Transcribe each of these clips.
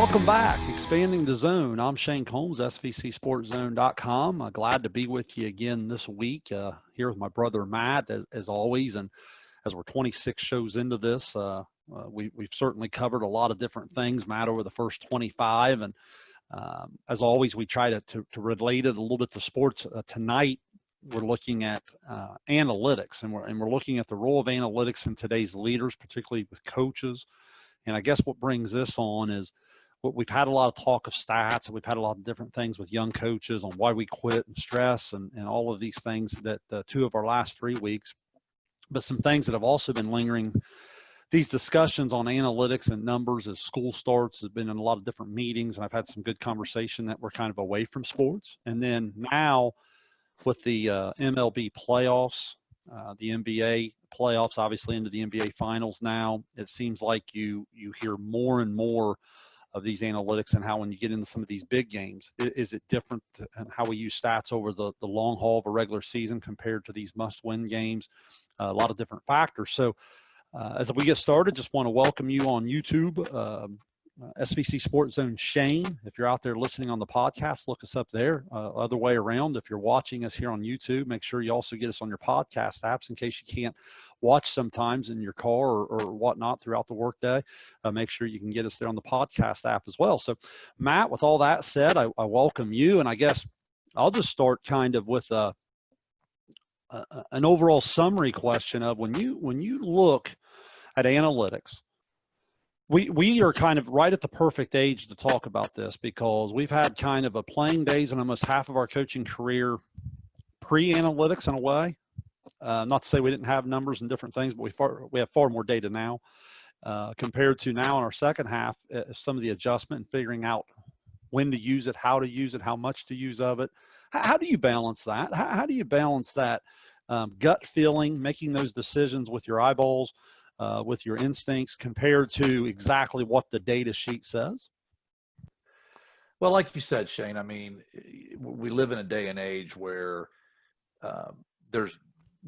Welcome back. Expanding the Zone. I'm Shayne Combs, SVCSportsZone.com. Glad to be with you again this week here with my brother Matt, as always. And as we're 26 shows into this, we've certainly covered a lot of different things, Matt, over the first 25. And as always, we try to relate it a little bit to sports. Tonight, we're looking at analytics, and we're looking at the role of analytics in today's leaders, particularly with coaches. And I guess what brings this on is we've had a lot of talk of stats, and we've had a lot of different things with young coaches on why we quit and stress and all of these things that 2 of our last 3 weeks. But some things that have also been lingering, these discussions on analytics and numbers as school starts has been in a lot of different meetings, and I've had some good conversation that we're kind of away from sports. And then now with the MLB playoffs, the NBA playoffs, obviously into the NBA finals now, it seems like you hear more and more of these analytics and how when you get into some of these big games, is it different and how we use stats over the long haul of a regular season compared to these must-win games, a lot of different factors. So as we get started, just want to welcome you on YouTube, SVC Sports Zone Shayne. If you're out there listening on the podcast, look us up there. Other way around, if you're watching us here on YouTube, make sure you also get us on your podcast apps in case you can't watch sometimes in your car or whatnot throughout the workday. Make sure you can get us there on the podcast app as well. So, Matt, with all that said, I welcome you, and I guess I'll just start kind of with an overall summary question of when you look at analytics. We are kind of right at the perfect age to talk about this because we've had kind of a playing days and almost half of our coaching career pre-analytics in a way. Not to say we didn't have numbers and different things, but we have far more data now compared to now in our second half, some of the adjustment and figuring out when to use it, how to use it, how much to use of it. How do you balance that? How do you balance that gut feeling, making those decisions with your eyeballs, with your instincts compared to exactly what the data sheet says? Well, like you said, Shayne, I mean, we live in a day and age where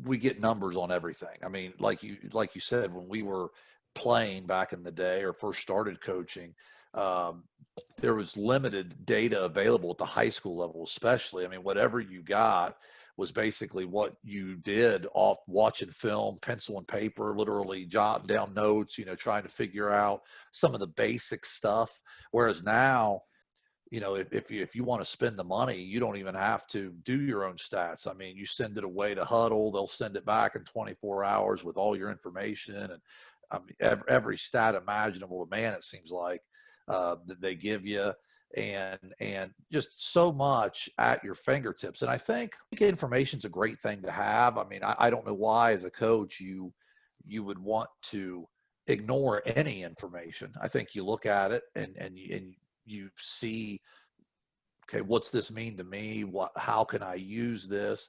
we get numbers on everything. I mean, like you said, when we were playing back in the day or first started coaching, there was limited data available at the high school level, especially. I mean, whatever you got was basically what you did off watching film, pencil and paper, literally jotting down notes, trying to figure out some of the basic stuff. Whereas now, if you want to spend the money, you don't even have to do your own stats. I mean, you send it away to Huddle, they'll send it back in 24 hours with all your information. And I mean, every stat imaginable, man, it seems like that they give you. And just so much at your fingertips. And I think information is a great thing to have. I mean, I don't know why as a coach you would want to ignore any information. I think you look at it and you see, okay, what's this mean to me? How can I use this?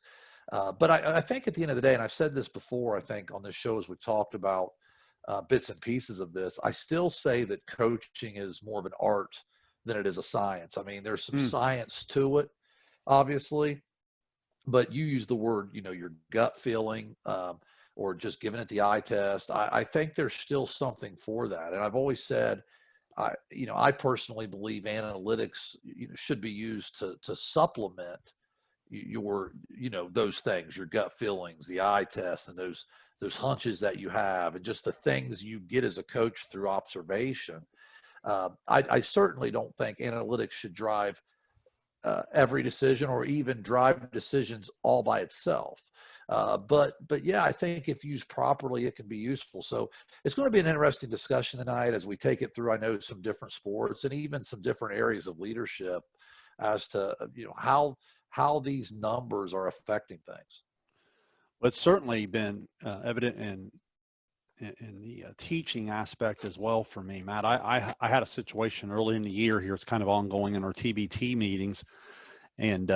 But I think at the end of the day, and I've said this before, I think on this show as we've talked about bits and pieces of this, I still say that coaching is more of an art than it is a science. I mean, there's some science to it, obviously, but you use the word, your gut feeling or just giving it the eye test. I think there's still something for that. And I've always said, I personally believe analytics should be used to supplement your, those things, your gut feelings, the eye test, and those hunches that you have, and just the things you get as a coach through observation. I certainly don't think analytics should drive every decision or even drive decisions all by itself. But yeah, I think if used properly, it can be useful. So it's going to be an interesting discussion tonight as we take it through, I know, some different sports and even some different areas of leadership as to, how these numbers are affecting things. Well, it's certainly been evident in the teaching aspect as well for me, Matt. I had a situation early in the year here. It's kind of ongoing in our TBT meetings. And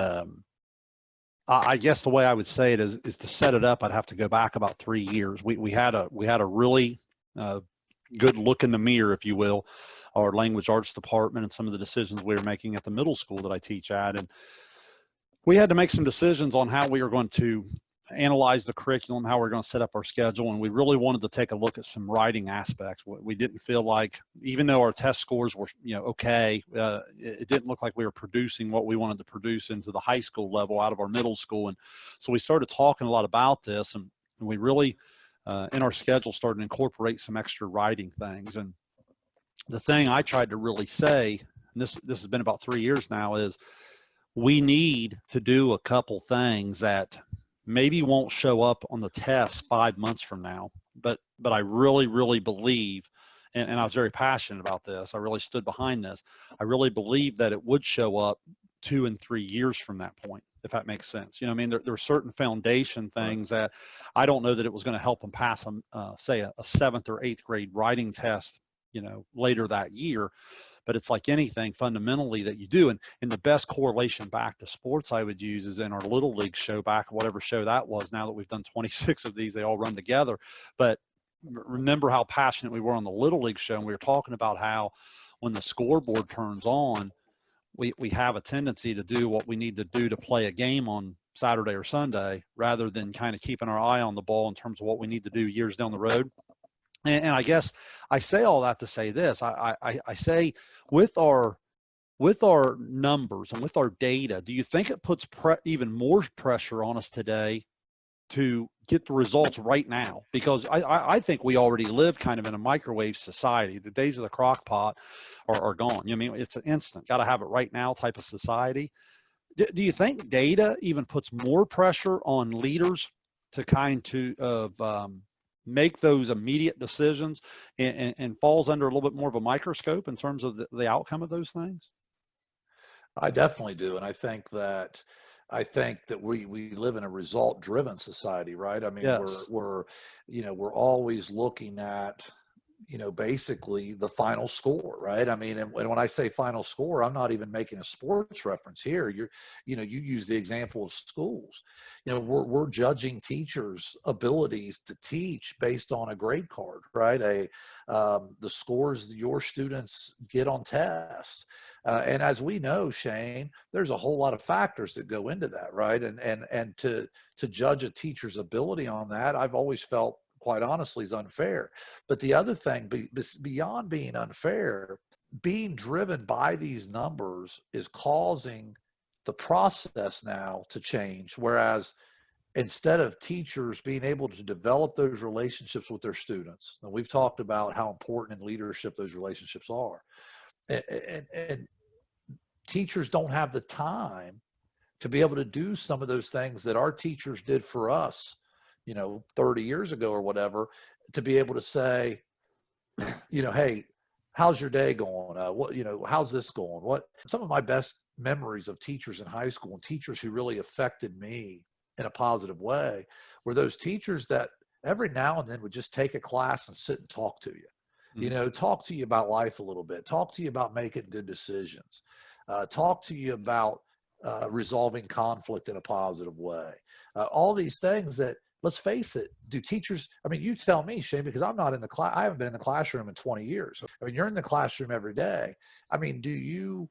I guess the way I would say it is to set it up, I'd have to go back about 3 years. We had a really good look in the mirror, if you will, our language arts department and some of the decisions we were making at the middle school that I teach at. And we had to make some decisions on how we were going to analyzed the curriculum, how we're going to set up our schedule, and we really wanted to take a look at some writing aspects. We didn't feel like, even though our test scores were, okay, it didn't look like we were producing what we wanted to produce into the high school level out of our middle school. And so we started talking a lot about this, and we really, in our schedule, started to incorporate some extra writing things. And the thing I tried to really say, and this has been about 3 years now, is we need to do a couple things that maybe won't show up on the test 5 months from now, but I really believe, and I was very passionate about this, I really stood behind this, I really believe that it would show up 2 and 3 years from that point, if that makes sense. I mean, there are certain foundation things that I don't know that it was going to help them pass say a 7th or 8th grade writing test, later that year. But it's like anything fundamentally that you do. And the best correlation back to sports I would use is in our Little League show back, whatever show that was. Now that we've done 26 of these, they all run together. But remember how passionate we were on the Little League show. And we were talking about how when the scoreboard turns on, we have a tendency to do what we need to do to play a game on Saturday or Sunday, rather than kind of keeping our eye on the ball in terms of what we need to do years down the road. And I guess I say all that to say this. I say with our numbers and with our data, do you think it puts even more pressure on us today to get the results right now? Because I think we already live kind of in a microwave society. The days of the crock pot are gone. I mean, it's an instant, got to have it right now type of society. Do you think data even puts more pressure on leaders to make those immediate decisions, and falls under a little bit more of a microscope in terms of the outcome of those things? I definitely do. And I think that we live in a result driven society, right? I mean, we're, Yes. we're, we're always looking at, basically the final score, right? I mean, and when I say final score, I'm not even making a sports reference here. You use the example of schools. We're judging teachers' abilities to teach based on a grade card, right? The scores your students get on tests. And as we know, Shane, there's a whole lot of factors that go into that, right? And to judge a teacher's ability on that, I've always felt, quite honestly, is unfair. But the other thing, beyond being unfair, being driven by these numbers is causing the process now to change. Whereas instead of teachers being able to develop those relationships with their students, and we've talked about how important in leadership those relationships are, and teachers don't have the time to be able to do some of those things that our teachers did for us, 30 years ago or whatever, to be able to say, hey, how's your day going? How's this going? What some of my best memories of teachers in high school, and teachers who really affected me in a positive way, were those teachers that every now and then would just take a class and sit and talk to you. Talk to you about life a little bit, talk to you about making good decisions, talk to you about resolving conflict in a positive way. All these things that, let's face it, do teachers, I mean, you tell me, Shane, because I'm not in the class, I haven't been in the classroom in 20 years. I mean, you're in the classroom every day. I mean, do you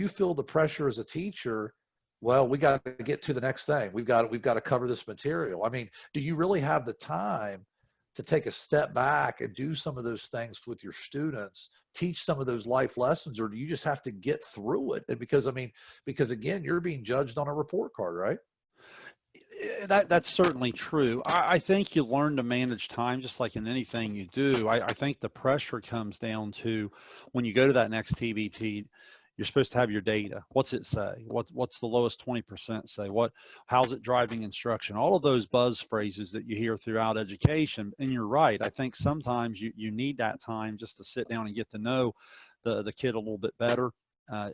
feel the pressure as a teacher? Well, we got to get to the next thing. We've got to cover this material. I mean, do you really have the time to take a step back and do some of those things with your students, teach some of those life lessons, or do you just have to get through it? And because again, you're being judged on a report card, right? That's certainly true. I think you learn to manage time just like in anything you do. I think the pressure comes down to when you go to that next TBT, you're supposed to have your data. What's it say? What's the lowest 20% say? How's it driving instruction? All of those buzz phrases that you hear throughout education. And you're right. I think sometimes you need that time just to sit down and get to know the kid a little bit better.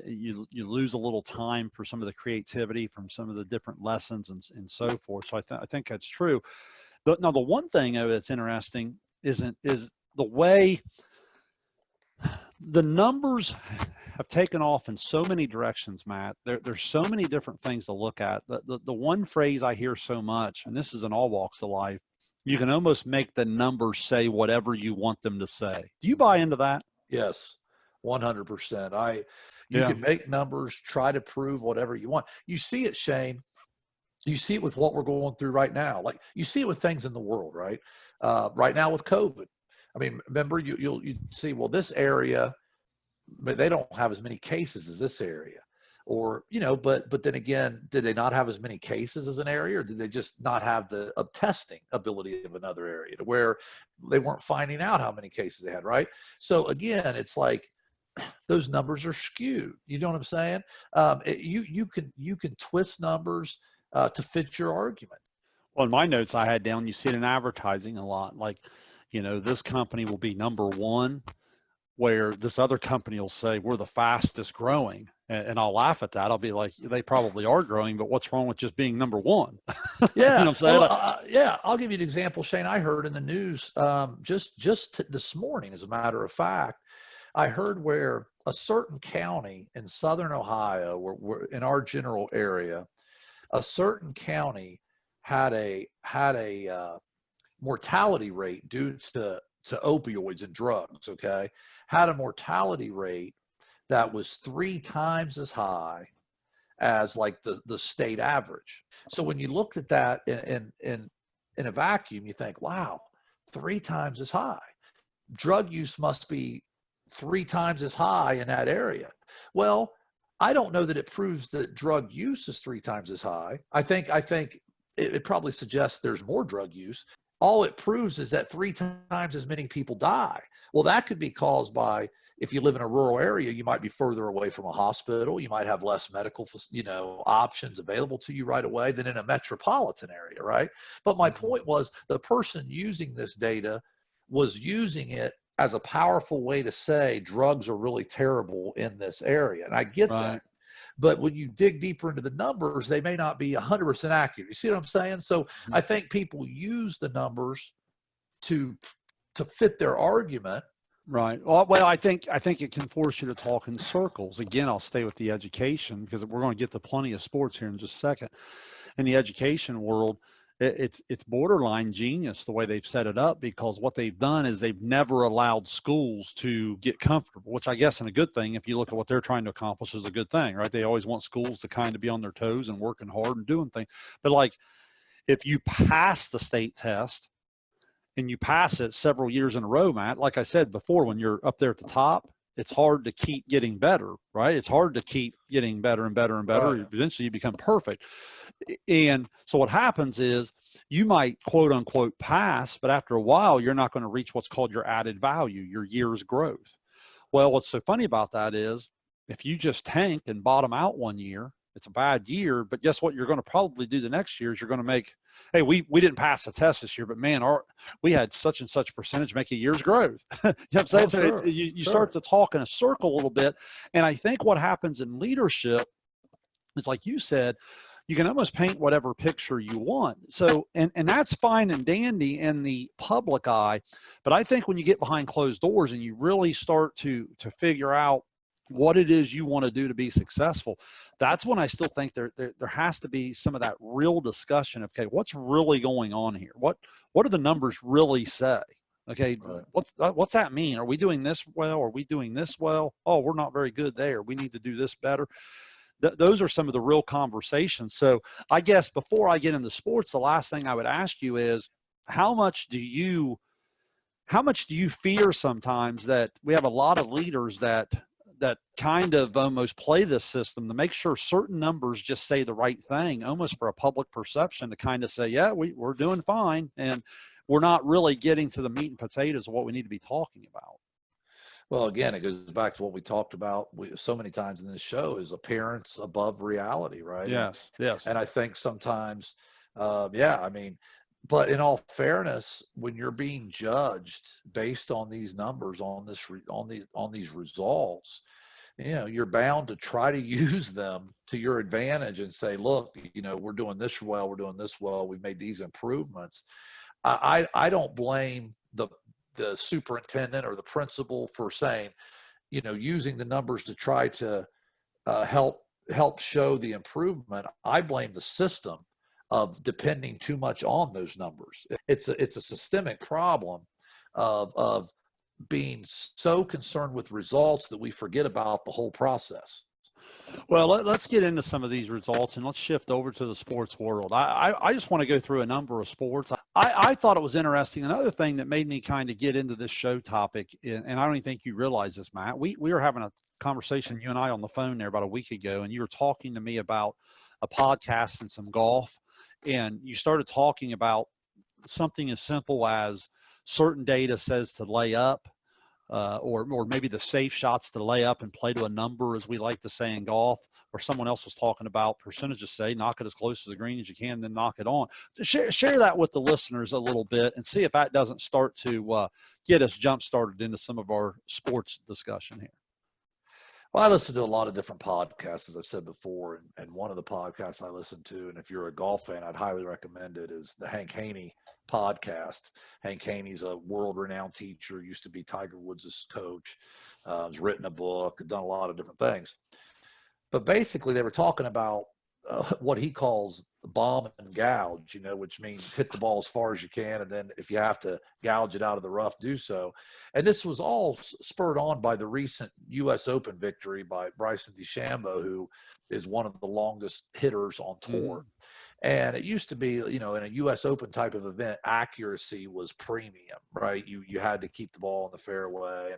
You lose a little time for some of the creativity from some of the different lessons and so forth. So I think that's true. Now the one thing that's interesting is the way the numbers have taken off in so many directions, Matt. There's so many different things to look at. The one phrase I hear so much, and this is in all walks of life, you can almost make the numbers say whatever you want them to say. Do you buy into that? Yes, 100%. You Yeah. can make numbers, try to prove whatever you want. You see it, Shane, You see it with what we're going through right now. Like you see it with things in the world, right? Right now with COVID. I mean, remember you'll see, well, this area, but they don't have as many cases as this area. Or, but then again, did they not have as many cases as an area, or did they just not have the testing ability of another area to where they weren't finding out how many cases they had, right? So again, it's like those numbers are skewed. You know what I'm saying? You can twist numbers to fit your argument. Well, in my notes I had down, you see it in advertising a lot. Like, this company will be number one, where this other company will say we're the fastest growing, and I'll laugh at that. I'll be like, they probably are growing, but what's wrong with just being number one? You Yeah. know what I'm saying? Well, Like, yeah. I'll give you an example, Shane. I heard in the news just this morning, as a matter of fact, I heard where a certain county in southern Ohio, where in our general area, a certain county had a mortality rate due to opioids and drugs. Okay, had a mortality rate that was 3 times as high as like the state average. So when you looked at that in a vacuum, you think, wow, 3 times as high. Drug use must be 3 times as high in that area. Well, I don't know that it proves that drug use is 3 times as high. I think it probably suggests there's more drug use. All it proves is that 3 times as many people die. Well, that could be caused by, if you live in a rural area, you might be further away from a hospital. You might have less medical, options available to you right away than in a metropolitan area, right? But my point was, the person using this data was using it as a powerful way to say drugs are really terrible in this area. And I get right. that. But when you dig deeper into the numbers, they may not be 100% accurate. You see what I'm saying? So I think people use the numbers to fit their argument. Right. Well, I think it can force you to talk in circles. Again, I'll stay with the education, because we're going to get to plenty of sports here in just a second. In the education world, it's borderline genius the way they've set it up, because what they've done is they've never allowed schools to get comfortable, which I guess in a good thing, if you look at what they're trying to accomplish, is a good thing, right? They always want schools to kind of be on their toes and working hard and doing things. But like, if you pass the state test and you pass it several years in a row, Matt, like I said before, when you're up there at the top, it's hard to keep getting better, right? It's hard to keep getting better and better and better. Right. Eventually you become perfect. And so what happens is, you might quote unquote pass, but after a while, you're not going to reach what's called your added value, your year's growth. Well, what's so funny about that is, if you just tank and bottom out one year, it's a bad year, but guess what you're going to probably do the next year is you're going to make, hey, we didn't pass the test this year, but man, we had such and such percentage make a year's growth. You know what I'm saying? Oh, So sure. you Sure. start to talk in a circle a little bit. And I think what happens in leadership is, like you said, you can almost paint whatever picture you want. So, and that's fine and dandy in the public eye, but I think when you get behind closed doors and you really start to figure out what it is you want to do to be successful, that's when I still think there has to be some of that real discussion of, okay, what's really going on here? What do the numbers really say? Okay, Right. what's that mean? Are we doing this well? Are we doing this well? Oh, we're not very good there. We need to do this better. Those are some of the real conversations. So I guess before I get into sports, the last thing I would ask you is, how much do you fear sometimes that we have a lot of leaders that kind of almost play this system to make sure certain numbers just say the right thing, almost for a public perception, to kind of say, yeah, we're doing fine, and we're not really getting to the meat and potatoes of what we need to be talking about? Well, again, it goes back to what we talked about so many times in this show, is appearance above reality, right? And Yes, yes. and I think sometimes, yeah, I mean, but in all fairness, when you're being judged based on these numbers, on these results, you're bound to try to use them to your advantage and say, look, we're doing this well, we're doing this well, we made these improvements. I don't blame the superintendent or the principal for saying, using the numbers to try to help show the improvement. I blame the system of depending too much on those numbers. It's a systemic problem of being so concerned with results that we forget about the whole process. Well, let's get into some of these results and let's shift over to the sports world. I just want to go through a number of sports. I thought it was interesting. Another thing that made me kind of get into this show topic, and I don't even think you realize this, Matt. We were having a conversation, you and I, on the phone there about a week ago, and you were talking to me about a podcast and some golf, and you started talking about something as simple as certain data says to lay up, or maybe the safe shots to lay up and play to a number, as we like to say in golf, or someone else was talking about percentages, say knock it as close to the green as you can, then knock it on. Share that with the listeners a little bit and see if that doesn't start to get us jump started into some of our sports discussion here. Well, I listen to a lot of different podcasts, as I said before, and one of the podcasts I listen to, and if you're a golf fan, I'd highly recommend it, is the Hank Haney podcast. Hank Haney's a world-renowned teacher, used to be Tiger Woods' coach, has written a book, done a lot of different things. But basically, they were talking about what he calls bomb and gouge, which means hit the ball as far as you can, and then if you have to gouge it out of the rough, do so. And this was all spurred on by the recent U.S. Open victory by Bryson DeChambeau, who is one of the longest hitters on tour. Mm-hmm. And it used to be, in a U.S. Open type of event, accuracy was premium, right? You had to keep the ball in the fairway.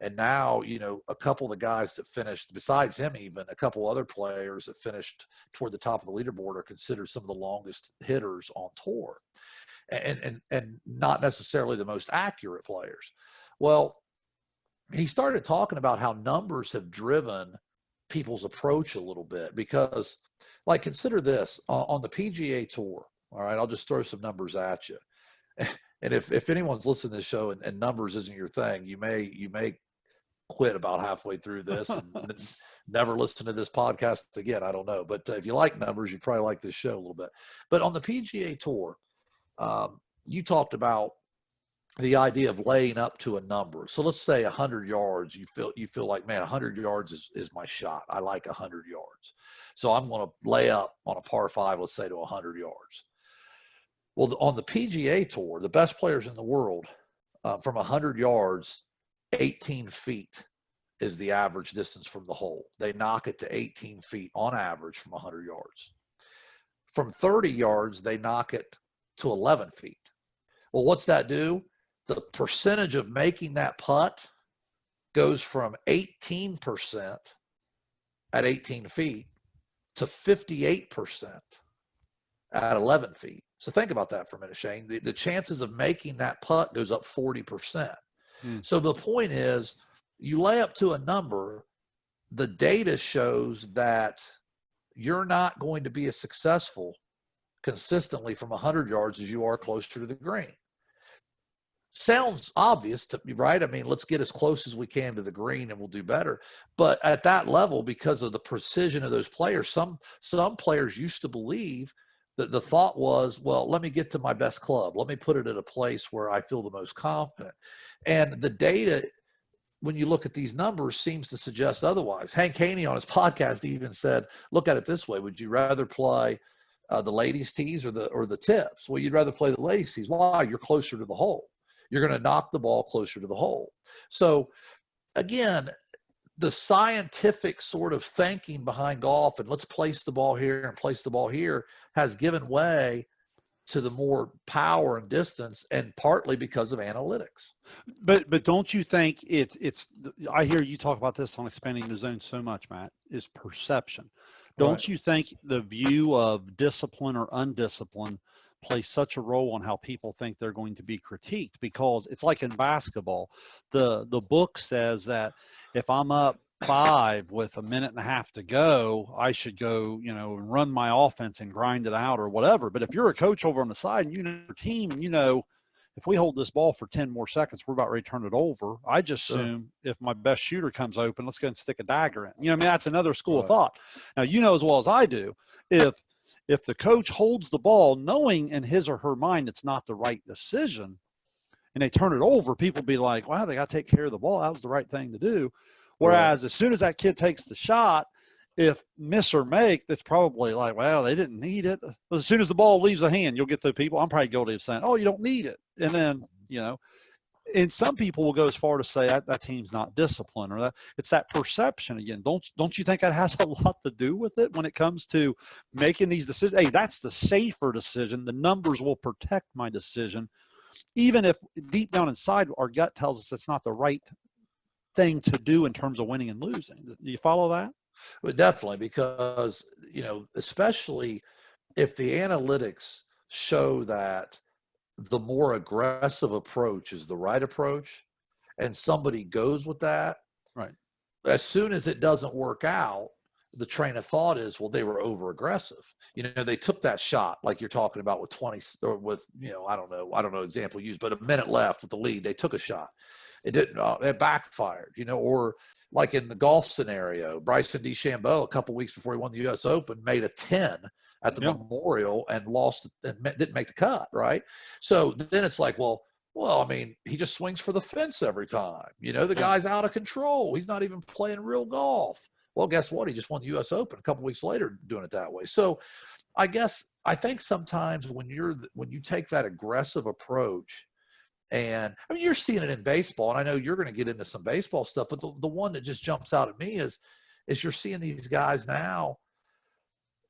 And now, a couple of the guys that finished, besides him even, a couple other players that finished toward the top of the leaderboard are considered some of the longest hitters on tour. And not necessarily the most accurate players. Well, he started talking about how numbers have driven people's approach a little bit, because like, consider this on the PGA Tour. All right, I'll just throw some numbers at you. And if anyone's listening to this show and numbers isn't your thing, you may quit about halfway through this and never listen to this podcast again. I don't know. But if you like numbers, you probably like this show a little bit. But on the PGA Tour, you talked about the idea of laying up to a number. So let's say 100 yards, you feel like, man, 100 yards is my shot. I like 100 yards. So I'm going to lay up on a par 5, let's say, to 100 yards. Well, on the PGA Tour, the best players in the world, from 100 yards, 18 feet is the average distance from the hole. They knock it to 18 feet on average from 100 yards. From 30 yards, they knock it to 11 feet. Well, what's that do? The percentage of making that putt goes from 18% at 18 feet to 58% at 11 feet. So think about that for a minute, Shane. The chances of making that putt goes up 40%. So the point is, you lay up to a number, the data shows that you're not going to be as successful consistently from 100 yards as you are closer to the green. Sounds obvious to me, right? I mean, let's get as close as we can to the green and we'll do better. But at that level, because of the precision of those players, some players used to believe that the thought was, well, let me get to my best club. Let me put it at a place where I feel the most confident. And the data, when you look at these numbers, seems to suggest otherwise. Hank Haney on his podcast even said, look at it this way. Would you rather play the ladies' tees or the tips? Well, you'd rather play the ladies' tees. Why? You're closer to the hole. You're going to knock the ball closer to the hole. So, again, the scientific sort of thinking behind golf and let's place the ball here and place the ball here has given way to the more power and distance, and partly because of analytics. But don't you think it's I hear you talk about this on expanding the zone so much, Matt, is perception. Don't Right. you think the view of discipline or undiscipline plays such a role on how people think they're going to be critiqued? Because it's like in basketball, the book says that if I'm up 5 with a minute and a half to go, I should go, and run my offense and grind it out or whatever. But if you're a coach over on the side and you know your team, if we hold this ball for 10 more seconds, we're about ready to turn it over. I just assume if my best shooter comes open, let's go and stick a dagger in. That's another school of thought. Now, as well as I do, if the coach holds the ball knowing in his or her mind it's not the right decision and they turn it over, people be like, wow, they got to take care of the ball. That was the right thing to do. Whereas as soon as that kid takes the shot, if miss or make, that's probably like, well, they didn't need it. But as soon as the ball leaves the hand, you'll get the people, I'm probably guilty of saying, oh, you don't need it. And then, and some people will go as far to say that team's not disciplined, or that it's that perception again. Don't you think that has a lot to do with it when it comes to making these decisions? Hey, that's the safer decision. The numbers will protect my decision, even if deep down inside our gut tells us it's not the right thing to do in terms of winning and losing. Do you follow that? But definitely, because, especially if the analytics show that the more aggressive approach is the right approach, and somebody goes with that, Right. as soon as it doesn't work out, the train of thought is, well, they were over aggressive. They took that shot like you're talking about with 20, or with, I don't know example used, but a minute left with the lead, they took a shot. It didn't, it backfired, or like in the golf scenario, Bryson DeChambeau, a couple weeks before he won the US Open, made a 10 at the Memorial and lost and didn't make the cut. Right. So then it's like, well, I mean, he just swings for the fence every time. The guy's out of control. He's not even playing real golf. Well, guess what? He just won the US Open a couple weeks later doing it that way. So I think sometimes when you take that aggressive approach, and I mean, you're seeing it in baseball, and I know you're going to get into some baseball stuff, but the one that just jumps out at me is you're seeing these guys now,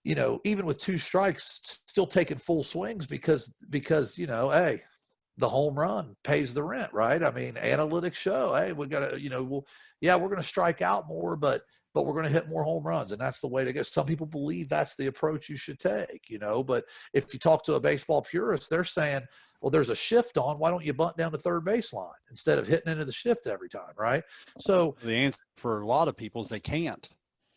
even with 2 strikes, still taking full swings because, hey, the home run pays the rent, right? I mean, analytics show, hey, we got to, we're going to strike out more, but we're going to hit more home runs. And that's the way to go. Some people believe that's the approach you should take, but if you talk to a baseball purist, they're saying, well, there's a shift on. Why don't you bunt down the third baseline instead of hitting into the shift every time, right? So the answer for a lot of people is they can't.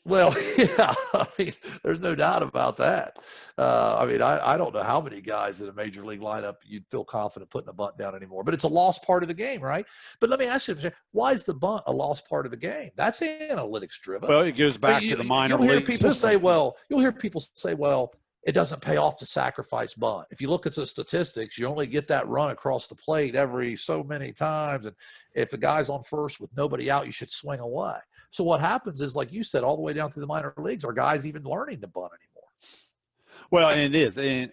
Well, yeah, I mean, there's no doubt about that. I mean, I don't know how many guys in a major league lineup you'd feel confident putting a bunt down anymore, but it's a lost part of the game, right? But let me ask you, why is the bunt a lost part of the game? That's analytics driven. Well, it goes back to the minor league system. You'll hear people say, well, it doesn't pay off to sacrifice bunt. If you look at the statistics, you only get that run across the plate every so many times. And if the guy's on first with nobody out, you should swing away. So what happens is, like you said, all the way down through the minor leagues, are guys even learning to bunt anymore? Well, and it is, and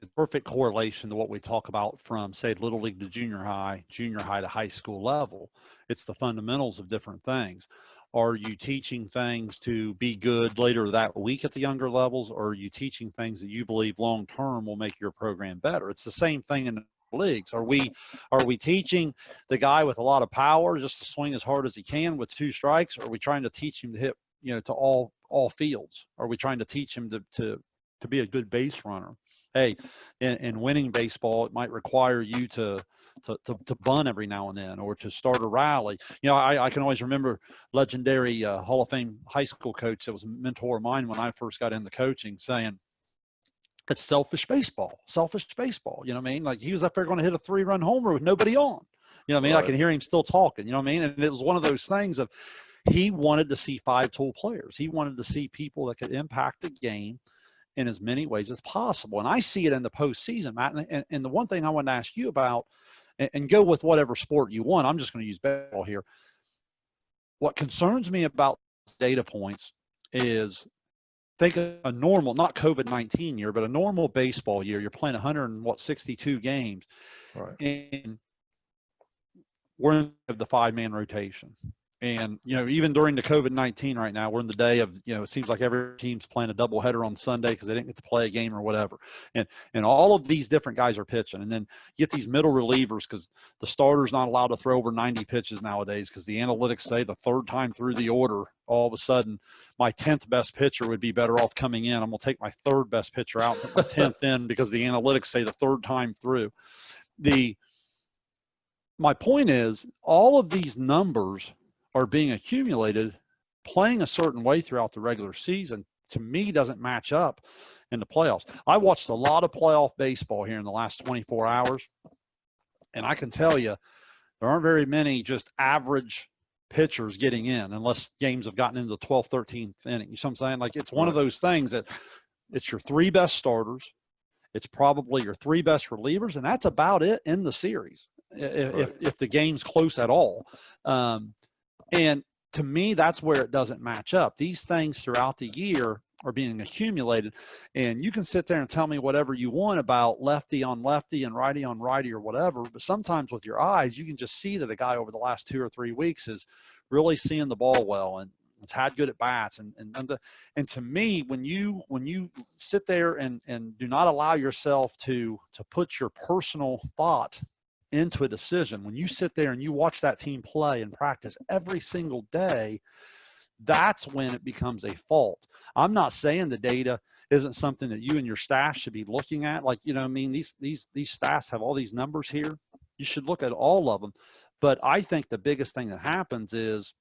it's perfect correlation to what we talk about from, say, little league to junior high to high school level. It's the fundamentals of different things. Are you teaching things to be good later that week at the younger levels, or are you teaching things that you believe long term will make your program better? It's the same thing in the leagues. Are we teaching the guy with a lot of power just to swing as hard as he can with 2 strikes? Or are we trying to teach him to hit, to all fields? Are we trying to teach him to be a good base runner? Hey, in winning baseball, it might require you to bunt every now and then, or to start a rally. I can always remember legendary Hall of Fame high school coach that was a mentor of mine when I first got into coaching, saying, it's selfish baseball. You know what I mean? Like, he was up there going to hit a 3-run homer with nobody on. You know what I mean? Right. I can hear him still talking. You know what I mean? And it was one of those things of, he wanted to see 5-tool players. He wanted to see people that could impact the game in as many ways as possible. And I see it in the postseason, Matt. And the one thing I want to ask you about, and go with whatever sport you want, I'm just going to use baseball here. What concerns me about data points is, think of a normal, not COVID-19 year, but a normal baseball year. You're playing 162 games, right? And we're in the 5-man rotation. And, even during the COVID-19 right now, we're in the day of, it seems like every team's playing a doubleheader on Sunday because they didn't get to play a game or whatever. And all of these different guys are pitching. And then you get these middle relievers, because the starter's not allowed to throw over 90 pitches nowadays, because the analytics say the 3rd time through the order, all of a sudden, my 10th best pitcher would be better off coming in. I'm going to take my 3rd best pitcher out and put my 10th in, because the analytics say the 3rd time through. My point is, all of these numbers are being accumulated, playing a certain way throughout the regular season, to me doesn't match up in the playoffs. I watched a lot of playoff baseball here in the last 24 hours, and I can tell you there aren't very many just average pitchers getting in, unless games have gotten into the 12th, 13th inning. You know what I'm saying? Like, it's one of those things that it's your 3 best starters, it's probably your 3 best relievers, and that's about it in the series, if the game's close at all. And to me, that's where it doesn't match up. These things throughout the year are being accumulated. And you can sit there and tell me whatever you want about lefty on lefty and righty on righty or whatever, but sometimes with your eyes, you can just see that a guy over the last 2 or 3 weeks is really seeing the ball well and it's had good at bats. And to me, when you sit there and do not allow yourself to put your personal thought into a decision, when you sit there and you watch that team play and practice every single day, that's when it becomes a fault. I'm not saying the data isn't something that you and your staff should be looking at. Like, I mean, these staffs have all these numbers here. You should look at all of them. But I think the biggest thing that happens is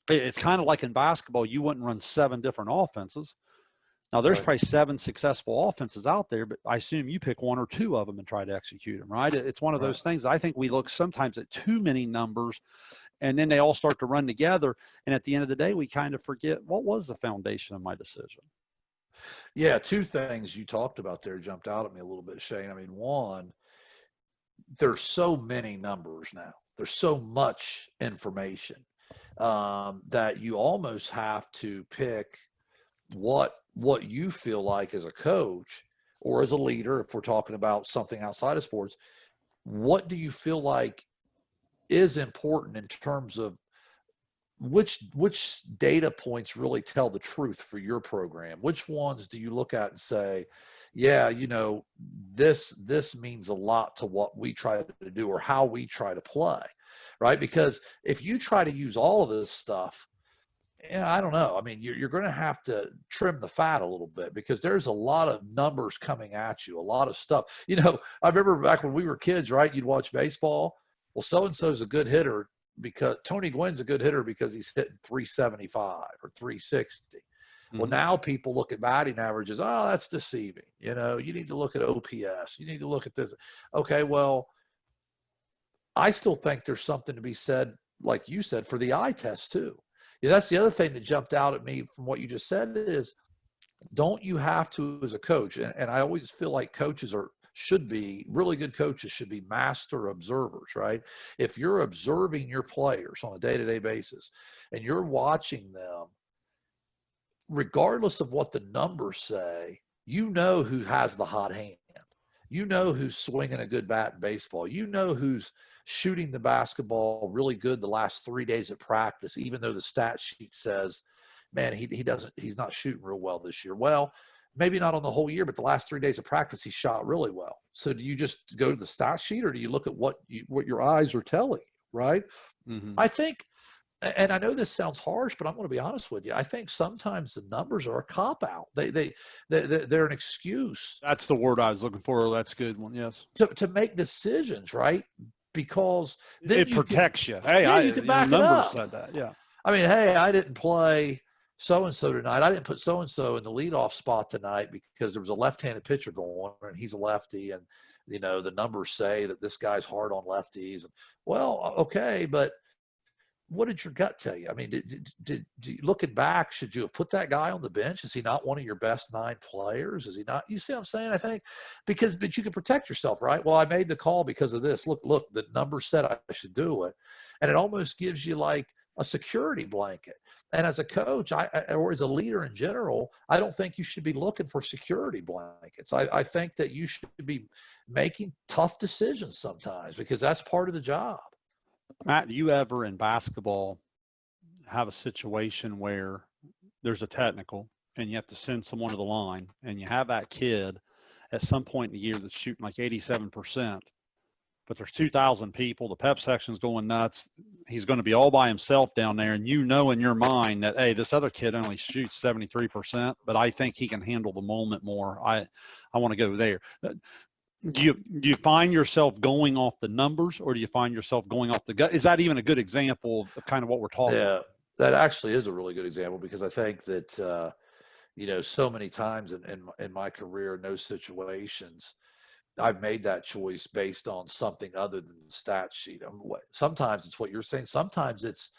it's kind of like in basketball, you wouldn't run 7 different offenses. Now, there's Right. probably 7 successful offenses out there, but I assume you pick 1 or 2 of them and try to execute them, right? It's one of Right. those things. I think we look sometimes at too many numbers, and then they all start to run together. And at the end of the day, we kind of forget, what was the foundation of my decision? Yeah, 2 things you talked about there jumped out at me a little bit, Shane. I mean, one, there's so many numbers now. There's so much information that you almost have to pick what you feel like as a coach or as a leader, if we're talking about something outside of sports. What do you feel like is important in terms of which data points really tell the truth for your program? Which ones do you look at and say, yeah, this means a lot to what we try to do or how we try to play, right? Because if you try to use all of this stuff, yeah, I don't know. I mean, you're going to have to trim the fat a little bit because there's a lot of numbers coming at you, a lot of stuff. I remember back when we were kids, right? You'd watch baseball. Well, so-and-so's a good hitter because Tony Gwynn's a good hitter because he's hitting 375 or 360. Well, Mm-hmm. now people look at batting averages. Oh, that's deceiving. You need to look at OPS. You need to look at this. Okay, well, I still think there's something to be said, like you said, for the eye test too. Yeah, that's the other thing that jumped out at me from what you just said is, don't you have to, as a coach, and I always feel like should be really good coaches should be master observers, right? If you're observing your players on a day-to-day basis and you're watching them, regardless of what the numbers say, who has the hot hand. Who's swinging a good bat in baseball. Who's shooting the basketball really good the last 3 days of practice, even though the stat sheet says, man, he's not shooting real well this year. Well, maybe not on the whole year, but the last 3 days of practice, he shot really well. So do you just go to the stat sheet or do you look at what your eyes are telling you, right? Mm-hmm. I think, and I know this sounds harsh, but I'm going to be honest with you. I think sometimes the numbers are a cop out. They're an excuse. That's the word I was looking for. That's a good one. Yes. To make decisions, right? Because then It protects you. Hey, you can back it numbers up. said that. Yeah. I mean, hey, I didn't play so-and-so tonight. I didn't put so-and-so in the leadoff spot tonight because there was a left-handed pitcher going and he's a lefty. And, the numbers say that this guy's hard on lefties. Well, okay, but what did your gut tell you? I mean, did looking back, should you have put that guy on the bench? Is he not one of your best 9 players? Is he not? You see what I'm saying? I think but you can protect yourself, right? Well, I made the call because of this. Look, the number said I should do it. And it almost gives you like a security blanket. And as a coach, or as a leader in general, I don't think you should be looking for security blankets. I think that you should be making tough decisions sometimes because that's part of the job. Matt, do you ever in basketball have a situation where there's a technical and you have to send someone to the line and you have that kid at some point in the year that's shooting like 87%, but there's 2,000 people, the pep section's going nuts. He's going to be all by himself down there. And in your mind that, hey, this other kid only shoots 73%, but I think he can handle the moment more. I want to go there. Do you find yourself going off the numbers or do you find yourself going off the gut? Is that even a good example of kind of what we're talking about? That actually is a really good example because I think that, so many times in my career, in those situations, I've made that choice based on something other than the stat sheet. Sometimes it's what you're saying. Sometimes it's,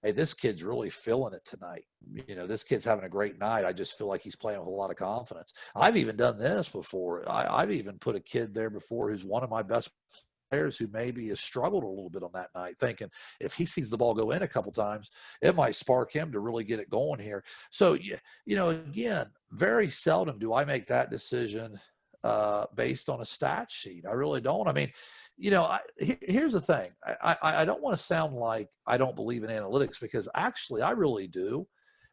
hey, this kid's really feeling it tonight. This kid's having a great night. I just feel like he's playing with a lot of confidence. I've even done this before. I've even put a kid there before who's one of my best players who maybe has struggled a little bit on that night, thinking if he sees the ball go in a couple times, it might spark him to really get it going here. So, again, very seldom do I make that decision based on a stat sheet. I really don't. I mean, here's the thing. I don't want to sound like I don't believe in analytics, because actually I really do.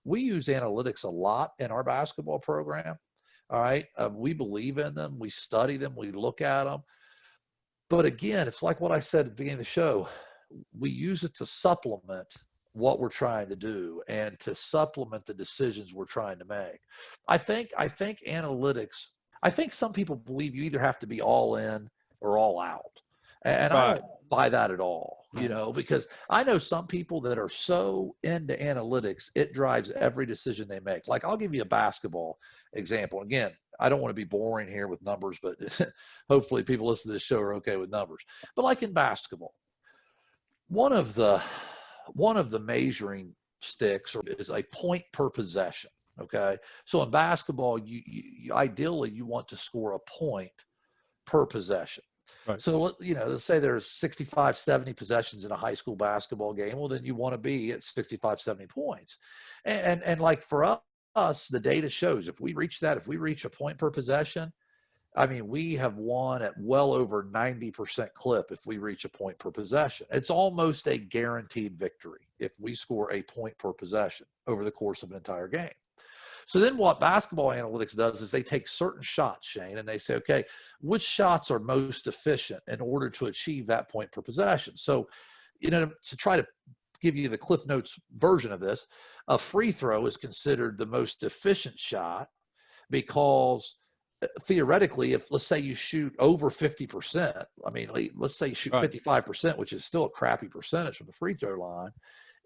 We use analytics a lot in our basketball program. All right. We believe in them. We study them. We look at them. But again, it's like what I said at the beginning of the show. We use it to supplement what we're trying to do and to supplement the decisions we're trying to make. I think analytics, I think some people believe you either have to be all in or all out. And I don't buy that at all, because I know some people that are so into analytics, it drives every decision they make. Like, I'll give you a basketball example. Again, I don't want to be boring here with numbers, but hopefully people listening to this show are okay with numbers. But like in basketball, one of the measuring sticks is a point per possession. Okay. So in basketball, you ideally you want to score a point per possession. Right. So, let's say there's 65, 70 possessions in a high school basketball game. Well, then you want to be at 65, 70 points. And like for us, the data shows if we reach a point per possession, I mean, we have won at well over 90% clip if we reach a point per possession. It's almost a guaranteed victory if we score a point per possession over the course of an entire game. So then what basketball analytics does is they take certain shots, Shane, and they say, okay, which shots are most efficient in order to achieve that point per possession? So, to try to give you the Cliff Notes version of this, a free throw is considered the most efficient shot because theoretically, if let's say you shoot over 50%, I mean, let's say you shoot 55%, which is still a crappy percentage from the free throw line,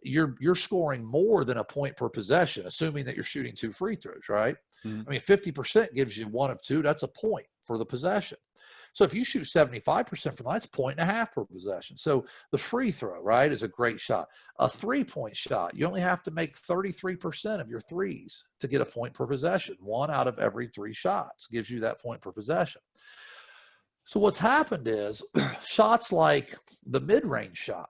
you're scoring more than a point per possession, assuming that you're shooting 2 free throws, right? Mm-hmm. I mean, 50% gives you 1 of 2. That's a point for the possession. So if you shoot 75% from that, it's 1.5 per possession. So the free throw, right, is a great shot. A 3-point shot, you only have to make 33% of your threes to get a point per possession. 1 out of every 3 shots gives you that point per possession. So what's happened is shots like the mid-range shot,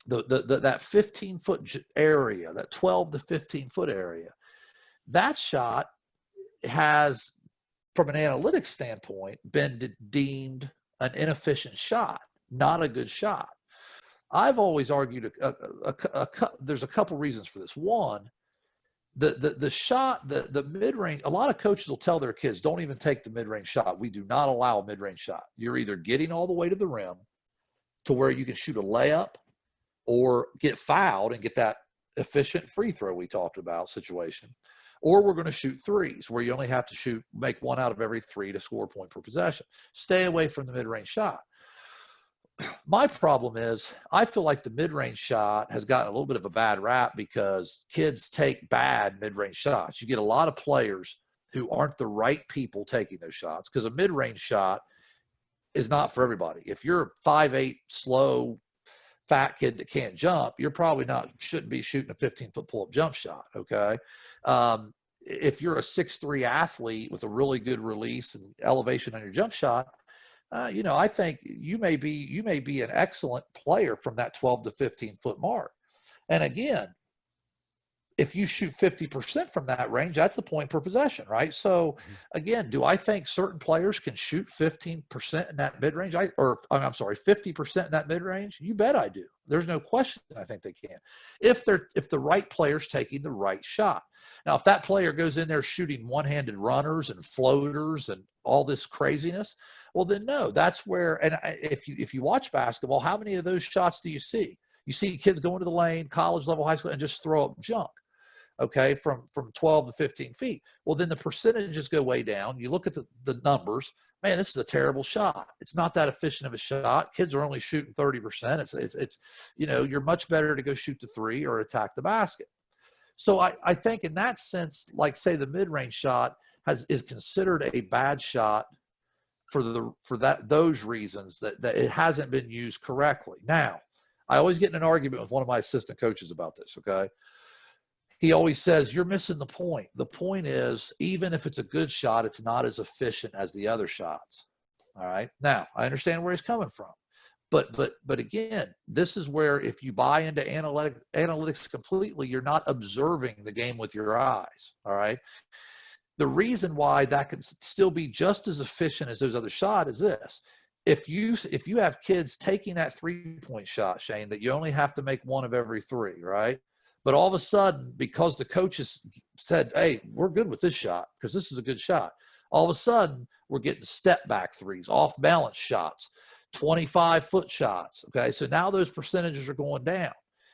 that 15-foot area, that 12 to 15-foot area, that shot has, from an analytics standpoint, been deemed an inefficient shot, not a good shot. I've always argued there's a couple reasons for this. One, the shot, the mid-range, a lot of coaches will tell their kids, don't even take the mid-range shot. We do not allow a mid-range shot. You're either getting all the way to the rim to where you can shoot a layup or get fouled and get that efficient free throw we talked about situation, or we're going to shoot threes where you only have to make 1 out of every 3 to score a point per possession. Stay away from the mid-range shot. My problem is I feel like the mid-range shot has gotten a little bit of a bad rap because kids take bad mid-range shots. You get a lot of players who aren't the right people taking those shots because a mid-range shot is not for everybody. If you're a 5'8", slow, fat kid that can't jump, you're probably shouldn't be shooting a 15-foot pull-up jump shot, okay? If you're a 6'3" athlete with a really good release and elevation on your jump shot, I think you may be an excellent player from that 12 to 15-foot mark. And again, if you shoot 50% from that range, that's the point per possession, right? So again, do I think certain players can shoot 15% in that mid-range? 50% in that mid-range? You bet I do. There's no question I think they can. If the right player's taking the right shot. Now, if that player goes in there shooting one-handed runners and floaters and all this craziness, well then no, that's where, and if you watch basketball, how many of those shots do you see? You see kids go into the lane, college level, high school, and just throw up junk. Okay, from 12 to 15 feet. Well, then the percentages go way down. You look at the numbers. Man, this is a terrible shot. It's not that efficient of a shot. Kids are only shooting 30%. It's you're much better to go shoot the 3 or attack the basket. So I think in that sense, like say the mid-range shot is considered a bad shot for those reasons that it hasn't been used correctly. Now, I always get in an argument with one of my assistant coaches about this, okay? He always says, you're missing the point. The point is, even if it's a good shot, it's not as efficient as the other shots. All right. Now, I understand where he's coming from. But again, this is where if you buy into analytics completely, you're not observing the game with your eyes. All right. The reason why that can still be just as efficient as those other shots is this. If you have kids taking that 3-point shot, Shayne, that you only have to make one of every three, right? But all of a sudden, because the coaches said, hey, we're good with this shot because this is a good shot, all of a sudden we're getting step back threes, off balance shots, 25-foot shots. Okay. So now those percentages are going down.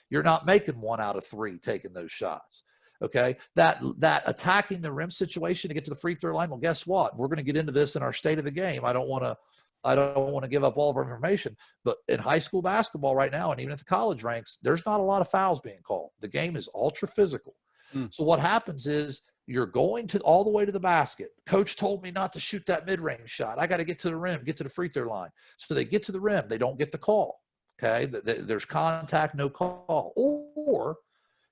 You're not making 1 out of 3 taking those shots. Okay. That attacking the rim situation to get to the free throw line. Well, guess what? We're going to get into this in our state of the game. I don't want to give up all of our information, but in high school basketball right now, and even at the college ranks, there's not a lot of fouls being called. The game is ultra physical. So what happens is you're going to all the way to the basket. Coach told me not to shoot that mid-range shot. I got to get to the rim, get to the free throw line. So they get to the rim. They don't get the call. Okay. There's contact, no call. Or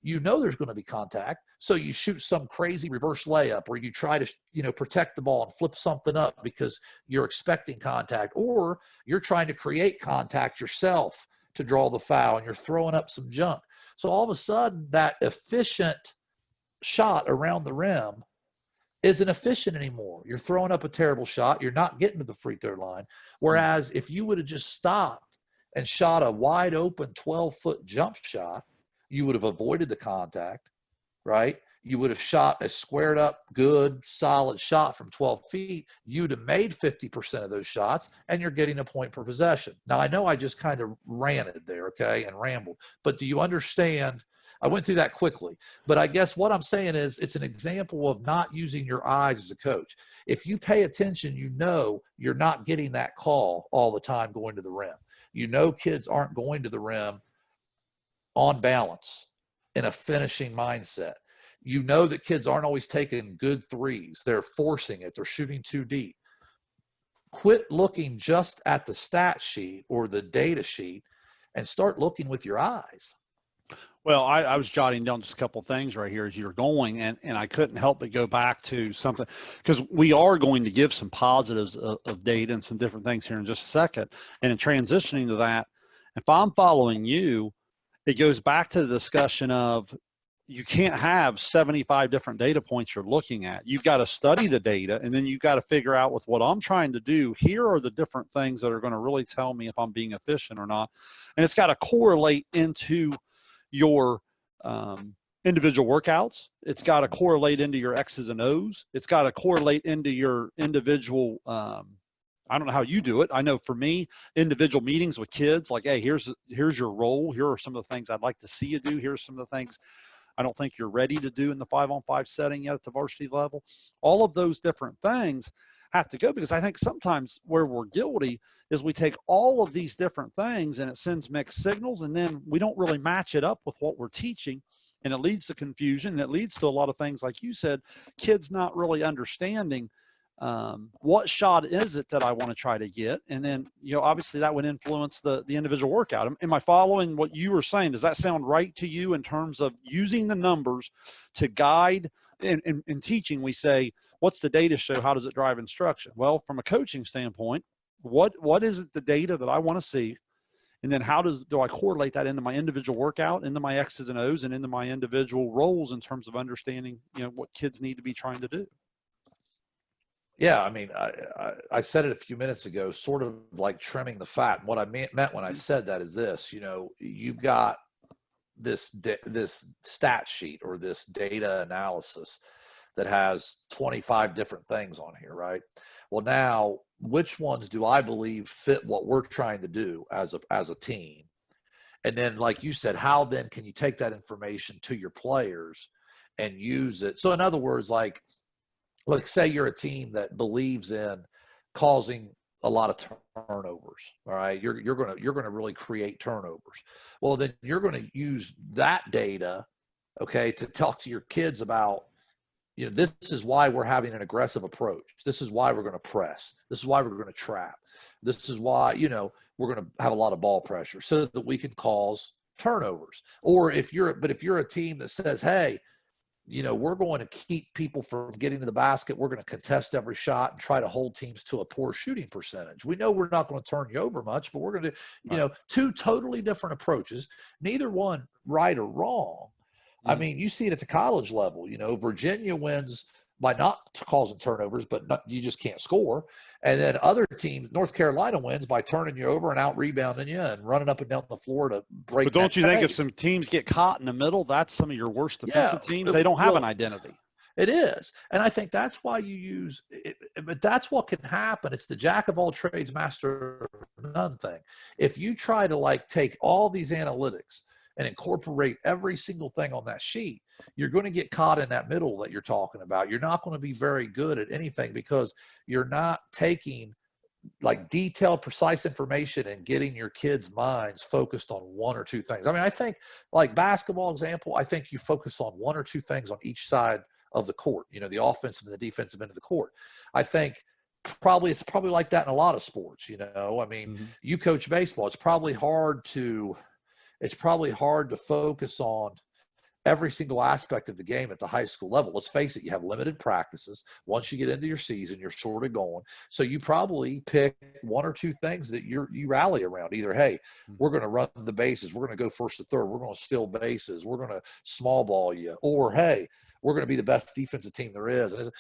there's going to be contact. So you shoot some crazy reverse layup, or you try to, protect the ball and flip something up because you're expecting contact, or you're trying to create contact yourself to draw the foul and you're throwing up some junk. So all of a sudden that efficient shot around the rim isn't efficient anymore. You're throwing up a terrible shot. You're not getting to the free throw line. Whereas if you would have just stopped and shot a wide open 12-foot jump shot, you would have avoided the contact, right? You would have shot a squared up, good, solid shot from 12 feet. You'd have made 50% of those shots, and you're getting a point per possession. Now, I know I just kind of ranted there, okay, and rambled, but do you understand? I went through that quickly, but I guess what I'm saying is it's an example of not using your eyes as a coach. If you pay attention, you're not getting that call all the time going to the rim. Kids aren't going to the rim on balance in a finishing mindset. That kids aren't always taking good threes. They're forcing it. They're shooting too deep. Quit looking just at the stat sheet or the data sheet and start looking with your eyes. Well, I was jotting down just a couple of things right here as you're going, and I couldn't help but go back to something, because we are going to give some positives of data and some different things here in just a second. And in transitioning to that, if I'm following you, it goes back to the discussion of you can't have 75 different data points you're looking at. You've got to study the data, and then you've got to figure out with what I'm trying to do, here are the different things that are going to really tell me if I'm being efficient or not. And it's got to correlate into your individual workouts. It's got to correlate into your X's and O's. It's got to correlate into your individual I don't know how you do it. I know for me, individual meetings with kids, like, hey, here's your role. Here are some of the things I'd like to see you do. Here's some of the things I don't think you're ready to do in the 5-on-5 setting yet at the varsity level. All of those different things have to go, because I think sometimes where we're guilty is we take all of these different things and it sends mixed signals, and then we don't really match it up with what we're teaching, and it leads to confusion, and it leads to a lot of things, like you said, kids not really understanding what shot is it that I want to try to get. And then, obviously that would influence the individual workout. Am I following what you were saying? Does that sound right to you in terms of using the numbers to guide? In teaching, we say, what's the data show? How does it drive instruction? Well, from a coaching standpoint, what is it, the data that I want to see? And then how do I correlate that into my individual workout, into my X's and O's, and into my individual roles in terms of understanding, what kids need to be trying to do? Yeah, I mean, I said it a few minutes ago, sort of like trimming the fat. What I meant when I said that is this: you've got this stat sheet or this data analysis that has 25 different things on here, right? Well, now which ones do I believe fit what we're trying to do as a team? And then, like you said, how then can you take that information to your players and use it? So, in other words, like say you're a team that believes in causing a lot of turnovers. All right. You're going to really create turnovers. Well, then you're going to use that data, okay, to talk to your kids about, this is why we're having an aggressive approach. This is why we're going to press. This is why we're going to trap. This is why, we're going to have a lot of ball pressure so that we can cause turnovers. Or if you're a team that says, hey, we're going to keep people from getting to the basket. We're going to contest every shot and try to hold teams to a poor shooting percentage. We know we're not going to turn you over much, but we're going to, Right. two totally different approaches, neither one right or wrong. I mean, you see it at the college level. Virginia wins by not causing turnovers, but you just can't score. And then other teams, North Carolina wins by turning you over and out rebounding you and running up and down the floor to break. But don't you think if pace. some teams get caught in the middle, that's some of your worst defensive teams? They don't have an identity. It is. And I think that's why you use it, but that's what can happen. It's the jack of all trades, master of none thing. If you try to take all these analytics and incorporate every single thing on that sheet, you're going to get caught in that middle that you're talking about. You're not going to be very good at anything because you're not taking detailed, precise information and getting your kids' minds focused on one or two things. I mean, I think basketball example, I think you focus on one or two things on each side of the court, the offensive and the defensive end of the court. I think it's probably like that in a lot of sports. I mean, you coach baseball. It's probably hard to focus on every single aspect of the game at the high school level. Let's face it, you have limited practices. Once you get into your season, you're sort of going. So you probably pick one or two things that you rally around. Either, hey, we're going to run the bases. We're going to go first to third. We're going to steal bases. We're going to small ball you. Or, hey, we're going to be the best defensive team there is. And,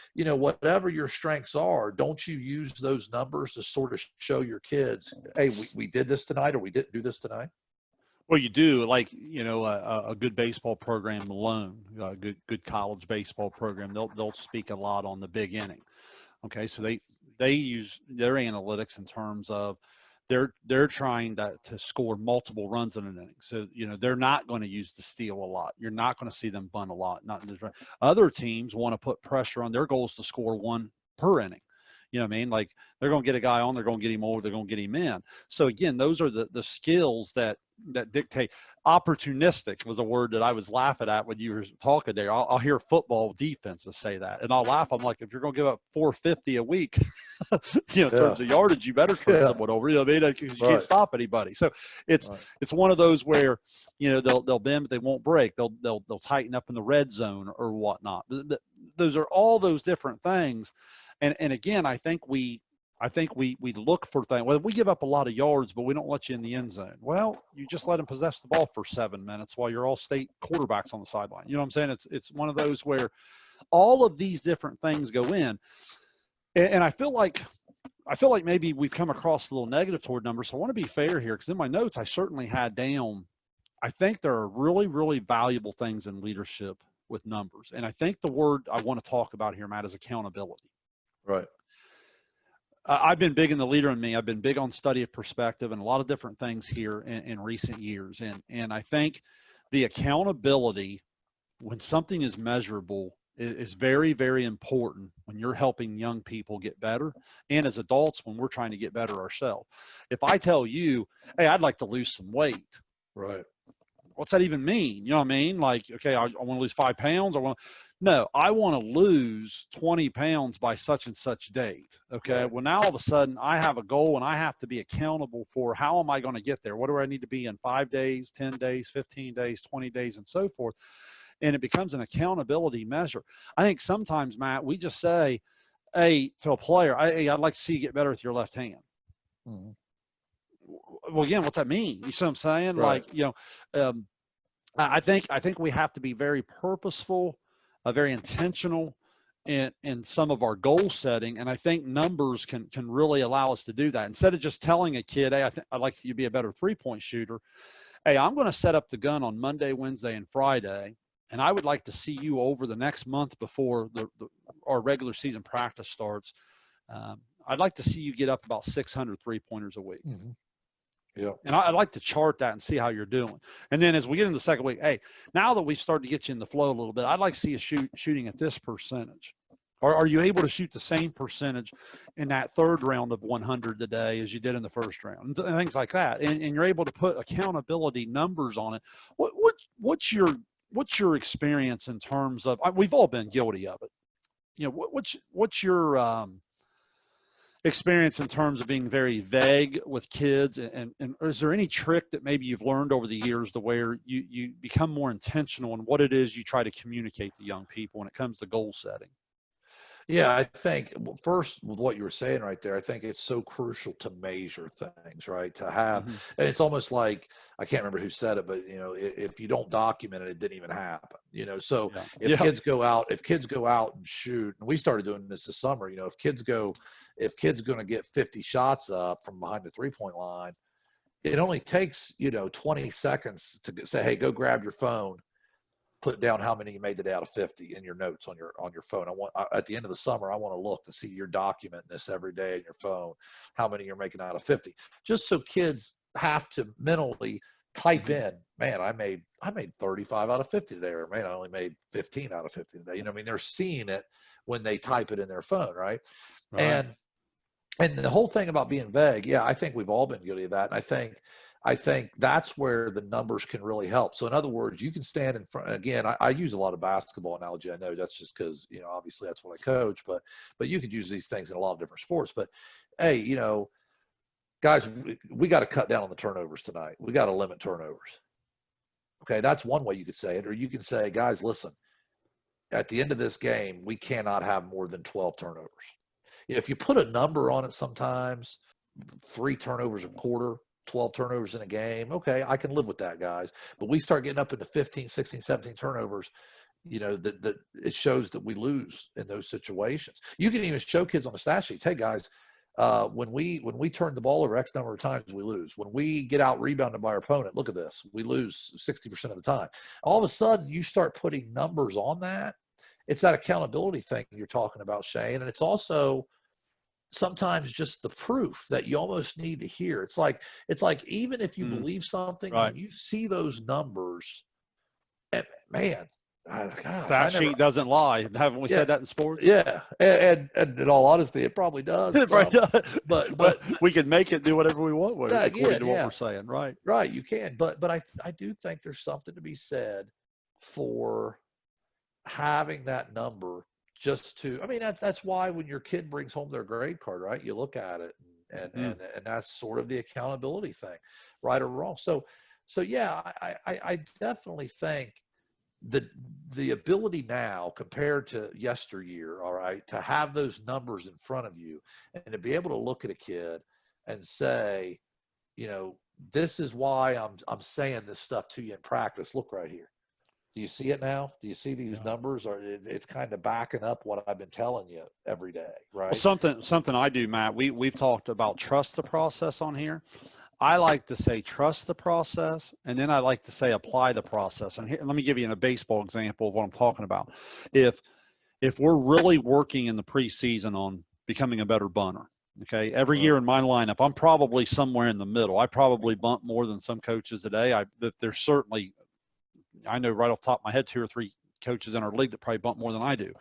whatever your strengths are, don't you use those numbers to sort of show your kids, hey, we did this tonight or we didn't do this tonight? Well, you do, a good baseball program alone, a good college baseball program. They'll speak a lot on the big inning. Okay, so they use their analytics in terms of they're trying to score multiple runs in an inning. So they're not going to use the steal a lot. You're not going to see them bunt a lot. Other teams want to put pressure on. Their goal is to score one per inning. You know what I mean? They're going to get a guy on, they're going to get him over, they're going to get him in. So again, those are the skills that dictate. Opportunistic was a word that I was laughing at when you were talking there. I'll hear football defenses say that, and I'll laugh. I'm like, if you're going to give up 450 a week, in terms of yardage, you better turn someone over. You know what I mean? Because you can't stop anybody. So it's one of those where they'll bend, but they won't break. They'll tighten up in the red zone or whatnot. Those are all those different things. And again, I think we look for things. Well, we give up a lot of yards, but we don't let you in the end zone. Well, you just let them possess the ball for 7 minutes while your all-state quarterback's on the sideline. You know what I'm saying? It's one of those where all of these different things go in. And I feel like maybe we've come across a little negative toward numbers. So I want to be fair here, because in my notes I certainly had down. I think there are really, really valuable things in leadership with numbers, and I think the word I want to talk about here, Matt, is accountability. Right. I've been big in the leader in me. I've been big on study of perspective and a lot of different things here in recent years. And I think the accountability, when something is measurable, is very, very important when you're helping young people get better. And as adults, when we're trying to get better ourselves. If I tell you, hey, I'd like to lose some weight. Right. What's that even mean? You know what I mean? Okay, I want to lose 5 pounds. No, I want to lose 20 pounds by such and such date. Okay. Right. Well, now all of a sudden I have a goal and I have to be accountable for how am I going to get there? What do I need to be in 5 days, 10 days, 15 days, 20 days, and so forth. And it becomes an accountability measure. I think sometimes, Matt, we just say, hey, to a player, hey, I'd like to see you get better with your left hand. Mm-hmm. Well, again, what's that mean? You see what I'm saying? Right. I think we have to be very purposeful, very intentional in some of our goal setting. And I think numbers can really allow us to do that. Instead of just telling a kid, hey, I'd like you to be a better 3-point shooter. Hey, I'm going to set up the gun on Monday, Wednesday, and Friday. And I would like to see you over the next month before our regular season practice starts. I'd like to see you get up about 600 3-pointers a week. Mm-hmm. Yeah. And I'd like to chart that and see how you're doing. And then as we get into the second week, hey, now that we've started to get you in the flow a little bit, I'd like to see you shooting at this percentage. Or are you able to shoot the same percentage in that third round of 100 today as you did in the first round? And things like that. And you're able to put accountability numbers on it. What's your experience in terms of, we've all been guilty of it. What's your experience in terms of being very vague with kids, and is there any trick that maybe you've learned over the years to where you become more intentional in what it is you try to communicate to young people when it comes to goal setting? Yeah, I think first with what you were saying right there, I think it's so crucial to measure things, right? To have, Hmm. and it's almost like I can't remember who said it, but if you don't document it, it didn't even happen. So Yeah. if Yeah. kids go out and shoot, and we started doing this summer, if kids going to get 50 shots up from behind the 3-point line, it only takes 20 seconds to say, hey, go grab your phone, put down how many you made today out of 50 in your notes on your phone. At the end of the summer, I want to look to see you're documenting this every day in your phone, how many you're making out of 50, just so kids have to mentally type Hmm. in, man, I made 35 out of 50 today, or man, I only made 15 out of 50 today. I mean, they're seeing it when they type it in their phone, right? Right. And the whole thing about being vague, yeah, I think we've all been guilty of that. And I think that's where the numbers can really help. So in other words, you can stand in front. Again, I use a lot of basketball analogy. I know that's just because obviously that's what I coach, but you could use these things in a lot of different sports. But hey, guys, we got to cut down on the turnovers tonight. We got to limit turnovers. Okay, that's one way you could say it. Or you can say, guys, listen, at the end of this game, we cannot have more than 12 turnovers. If you put a number on it, sometimes 3 turnovers a quarter, 12 turnovers in a game, okay, I can live with that, guys. But we start getting up into 15, 16, 17 turnovers, that it shows that we lose in those situations. You can even show kids on the stat sheets, hey guys, when we turn the ball over X number of times, we lose. When we get out rebounded by our opponent, look at this, we lose 60% of the time. All of a sudden, you start putting numbers on that. It's that accountability thing you're talking about, Shane, and it's also sometimes just the proof that you almost need to hear. It's like even if you Mm. believe something, when Right. you see those numbers, and man, gosh, I Stat never, sheet doesn't lie. Haven't we yeah, said that in sports? yeah, and in all honesty, it probably does Right. some, but Well, but we can make it do whatever we want with it according again, to what yeah, we're saying. Right. right, you can, but I do think there's something to be said for having that number just to, I mean, that's why when your kid brings home their grade card, right, you look at it, and Mm. and and that's sort of the accountability thing, right or wrong. So yeah, I definitely think the the ability now compared to yesteryear, all right, to have those numbers in front of you and to be able to look at a kid and say, you know, this is why I'm saying this stuff to you in practice. Look right here. Do you see it now? Do you see these Yeah. numbers? Or it's kind of backing up what I've been telling you every day, Well, right? something I do, Matt. We've talked about trust the process on here. I like to say trust the process, and then I like to say apply the process. And here, let me give you a baseball example of what I'm talking about. If if we're really working in the preseason on becoming a better bunter, okay, every Right. year in my lineup, I'm probably somewhere in the middle. I probably bunt more than some coaches today. There's certainly, I know right off the top of my head, 2 or 3 coaches in our league that probably bunt more than I do.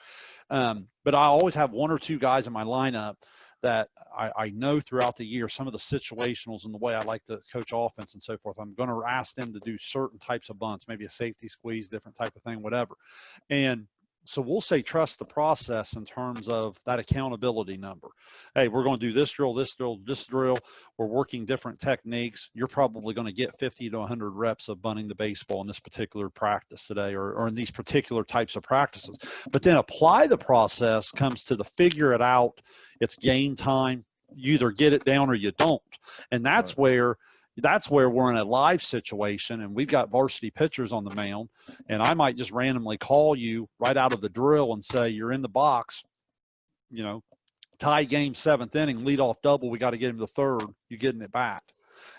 But I always have 1 or 2 guys in my lineup that I know throughout the year some of the situationals and the way I like to coach offense and so forth. I'm going to ask them to do certain types of bunts, maybe a safety squeeze, different type of thing, whatever. And so we'll say trust the process in terms of that accountability number. Hey, we're going to do this drill, this drill, this drill. We're working different techniques. You're probably going to get 50 to 100 reps of bunting the baseball in this particular practice today, or in these particular types of practices. But then apply the process comes to the figure it out. It's game time. You either get it down or you don't. And Right. that's where we're in a live situation and we've got varsity pitchers on the mound, and I might just randomly call you right out of the drill and say, you're in the box, you know, tie game, 7th inning, lead off double. We got to get him to third. You getting it back.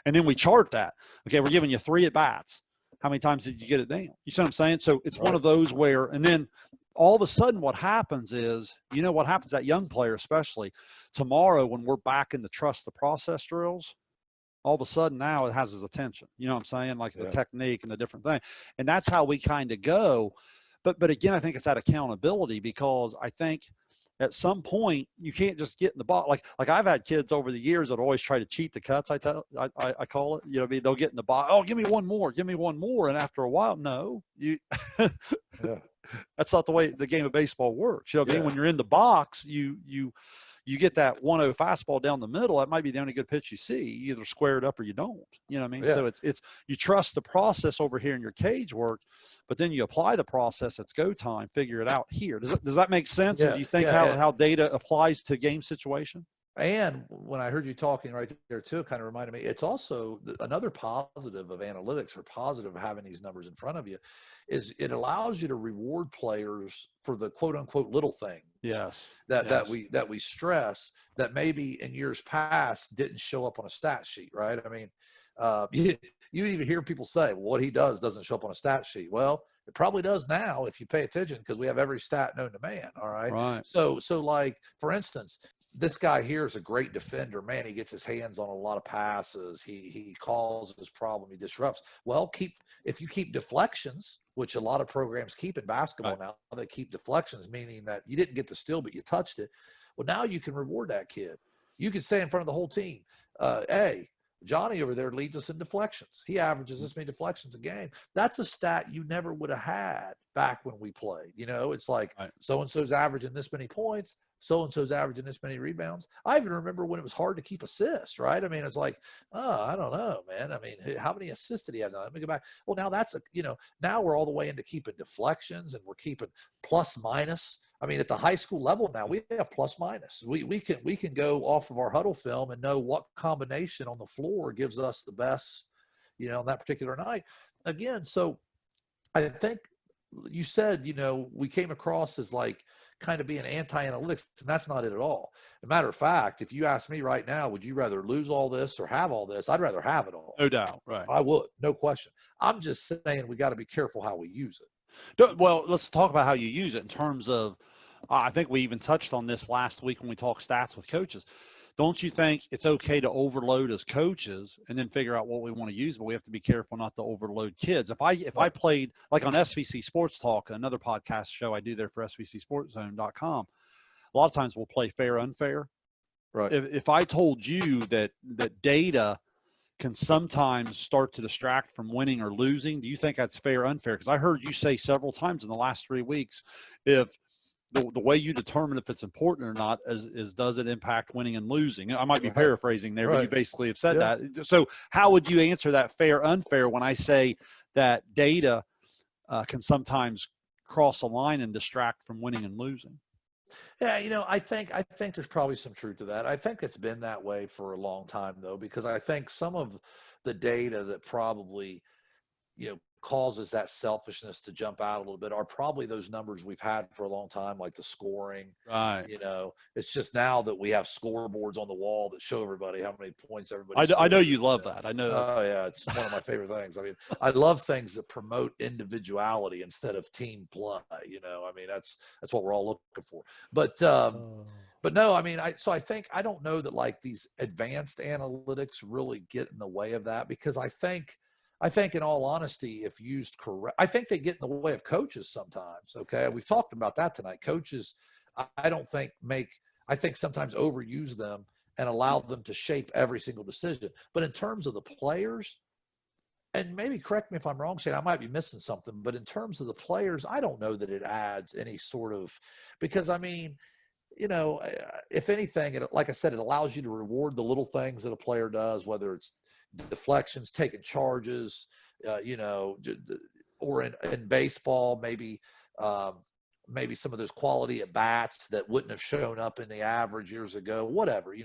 And then we chart that. Okay, we're giving you 3 at bats. How many times did you get it down? You see what I'm saying? So it's one Right. of those where, and then all of a sudden what happens is, what happens, that young player, especially tomorrow when we're back in the trust the process drills, all of a sudden now it has his attention. You know what I'm saying? Like the Yeah. technique and the different thing. And that's how we kind of go. But again, I think it's that accountability, because I think at some point you can't just get in the box. Like I've had kids over the years that always try to cheat the cuts. I call it. I mean, they'll get in the box. Oh, give me one more. And after a while, no, Yeah. that's not the way the game of baseball works. You know what I mean? Yeah. When you're in the box, you you get that 1-0 fastball down the middle, that might be the only good pitch you see. You either square it up or you don't. You know what I mean? Yeah. So it's you trust the process over here in your cage work, but then you apply the process. It's go time. Figure it out here. Does that make sense? And Yeah. do you think Yeah. how data applies to game situation? And when I heard you talking right there too, it kind of reminded me, it's also another positive of analytics, or positive of having these numbers in front of you, is it allows you to reward players for the quote unquote little things Yes. that we stress, that maybe in years past didn't show up on a stat sheet, right? I mean, you even hear people say, well, what he does doesn't show up on a stat sheet. Well, it probably does now if you pay attention, because we have every stat known to man. All right. Right. So like, for instance, this guy here is a great defender. Man, he gets his hands on a lot of passes. He causes problem. He disrupts. Well, if you keep deflections, which a lot of programs keep in basketball Right. now, they keep deflections, meaning that you didn't get the steal, but you touched it. Well, now you can reward that kid. You can say in front of the whole team, hey, Johnny over there leads us in deflections. He averages this many deflections a game. That's a stat you never would have had back when we played. You know, it's like Right. so-and-so's averaging this many points, so-and-so's averaging this many rebounds. I even remember when it was hard to keep assists, right? I mean, it's like, oh, I don't know, man. I mean, how many assists did he have now? Let me go back. Well, now that's, now we're all the way into keeping deflections, and we're keeping plus minus. I mean, at the high school level now, we have plus minus. We can go off of our huddle film and know what combination on the floor gives us the best, on that particular night. Again, so I think you said, we came across as like kind of being anti-analytics, and that's not it at all. As a matter of fact, if you ask me right now, would you rather lose all this or have all this? I'd rather have it all. No doubt. Right. I would, no question. I'm just saying we got to be careful how we use it. Well, let's talk about how you use it in terms of, I think we even touched on this last week when we talked stats with coaches. Don't you think it's okay to overload as coaches and then figure out what we want to use, but we have to be careful not to overload kids. If I played like on SVC Sports Talk, another podcast show I do there for svcsportszone.com, a lot of times we'll play fair, unfair. Right. If I told you that data can sometimes start to distract from winning or losing, do you think that's fair, unfair? Because I heard you say several times in the last 3 weeks, if the way you determine if it's important or not is does it impact winning and losing? I might be paraphrasing there, but you basically have said that. So how would you answer that fair, unfair when I say that data can sometimes cross a line and distract from winning and losing? Yeah, I think there's probably some truth to that. I think it's been that way for a long time, though, because I think some of the data that probably, causes that selfishness to jump out a little bit are probably those numbers we've had for a long time, like the scoring. Right. It's just now that we have scoreboards on the wall that show everybody how many points everybody. I know you love that. I know. Oh yeah, it's one of my favorite things. I mean, I love things that promote individuality instead of team play. I mean, that's what we're all looking for. But no, I mean, I think I don't know that like these advanced analytics really get in the way of that, because I think in all honesty, if used correct, I think they get in the way of coaches sometimes. Okay. We've talked about that tonight. Coaches, I think sometimes overuse them and allow them to shape every single decision. But in terms of the players, and maybe correct me if I'm wrong, Shane, I might be missing something, but in terms of the players, I don't know that it adds any sort of, because I mean, if anything, like I said, it allows you to reward the little things that a player does, whether it's deflections, taking charges, or in baseball, maybe some of those quality at bats that wouldn't have shown up in the average years ago, whatever.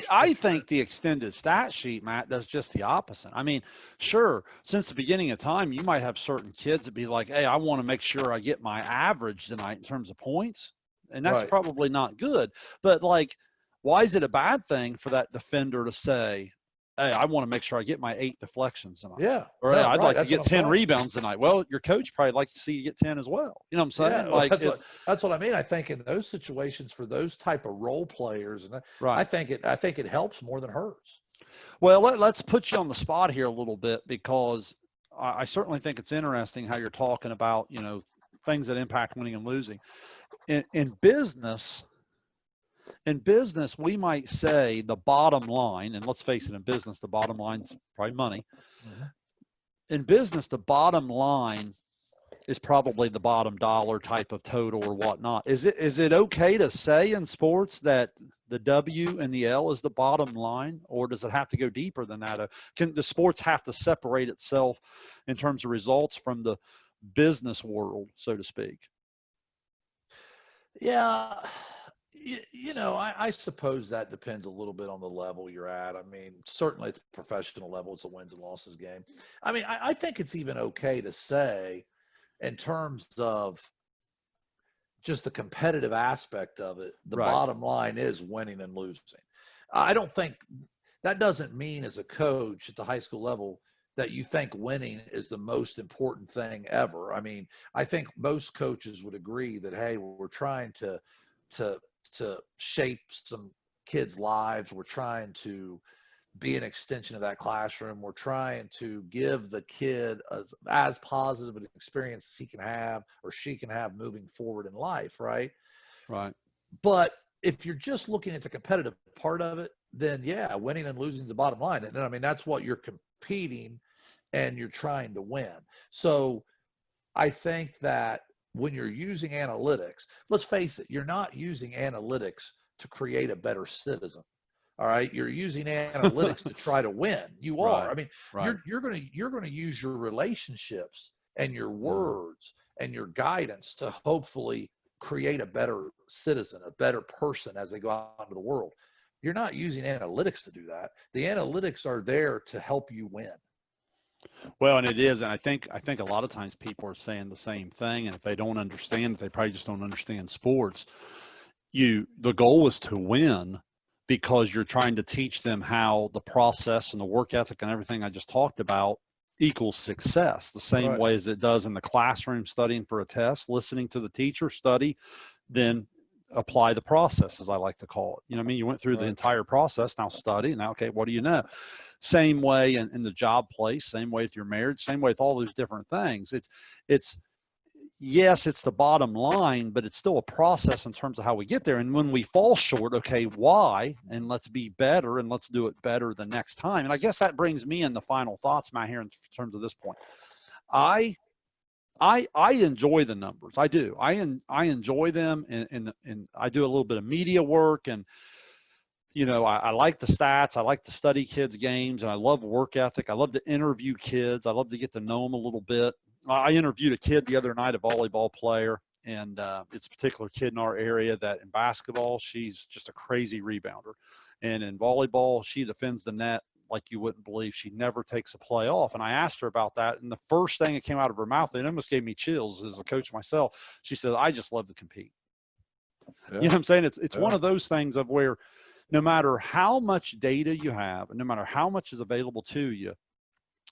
I think the extended stat sheet, Matt, does just the opposite. I mean, sure, since the beginning of time, you might have certain kids that be like, hey, I want to make sure I get my average tonight in terms of points. And that's probably not good. But like, why is it a bad thing for that defender to say, hey, I want to make sure I get my 8 deflections tonight. Yeah. Or hey, I'd like to get 10 rebounds tonight. Well, your coach probably likes to see you get 10 as well. You know what I'm saying? Yeah, that's what I mean. I think in those situations for those type of role players, and I think it helps more than hurts. Well, let's put you on the spot here a little bit, because I certainly think it's interesting how you're talking about, things that impact winning and losing. In business, we might say the bottom line, and let's face it, in business, the bottom line's probably money. Mm-hmm. In business, the bottom line is probably the bottom dollar type of total or whatnot. Is it okay to say in sports that the W and the L is the bottom line, or does it have to go deeper than that? Can the sports have to separate itself in terms of results from the business world, so to speak? Yeah, I suppose that depends a little bit on the level you're at. I mean, certainly at the professional level, it's a wins and losses game. I mean, I think it's even okay to say, in terms of just the competitive aspect of it, the Right. bottom line is winning and losing. I don't think that doesn't mean, as a coach at the high school level, that you think winning is the most important thing ever. I mean, I think most coaches would agree that, hey, we're trying to to shape some kids' lives. We're trying to be an extension of that classroom. We're trying to give the kid as positive an experience as he can have or she can have moving forward in life, right? Right. But if you're just looking at the competitive part of it, then yeah, winning and losing is the bottom line. And I mean, that's what you're competing and you're trying to win. So I think that when you're using analytics, let's face it, you're not using analytics to create a better citizen. All right, you're using analytics to try to win. You are. Right. I mean, Right. you're gonna use your relationships and your Mhm. words and your guidance to hopefully create a better citizen, a better person as they go out into the world. You're not using analytics to do that. The analytics are there to help you win. Well, and it is, and I think a lot of times people are saying the same thing, and if they don't understand it, they probably just don't understand sports. The goal is to win because you're trying to teach them how the process and the work ethic and everything I just talked about equals success, the same Right. way as it does in the classroom studying for a test, listening to the teacher, study, then apply the process, as I like to call it. You know what I mean? You went through the Right. entire process, now study, now, okay, what do you know? Same way in the job place, same way with your marriage, same way with all those different things. It's yes, it's the bottom line, but it's still a process in terms of how we get there. And when we fall short, okay, why? And let's be better and let's do it better the next time. And I guess that brings me in the final thoughts, Matt, here in terms of this point. I I enjoy the numbers. I do. I enjoy them, and I do a little bit of media work, and I like the stats. I like to study kids' games, and I love work ethic. I love to interview kids. I love to get to know them a little bit. I interviewed a kid the other night, a volleyball player, and it's a particular kid in our area that in basketball, she's just a crazy rebounder. And in volleyball, she defends the net like you wouldn't believe. She never takes a play off. And I asked her about that. And the first thing that came out of her mouth, it almost gave me chills as a coach myself. She said, I just love to compete. You know Yeah. what I'm saying? It's one Yeah. of those things of where no matter how much data you have, and no matter how much is available to you,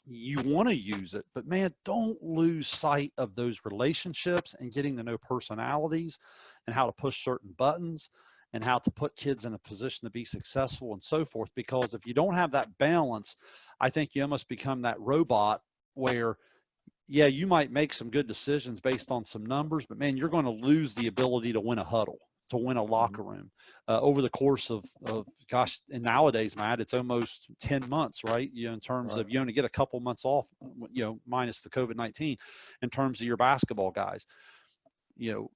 you want to use it. But man, don't lose sight of those relationships and getting to know personalities and how to push certain buttons and how to put kids in a position to be successful and so forth. Because if you don't have that balance, I think you almost become that robot where yeah, you might make some good decisions based on some numbers, but man, you're going to lose the ability to win a huddle, to win a Mhm. locker room over the course of gosh, and nowadays, Matt, it's almost 10 months, right? In terms Right. of you only get a couple months off, minus the COVID-19, in terms of your basketball guys. You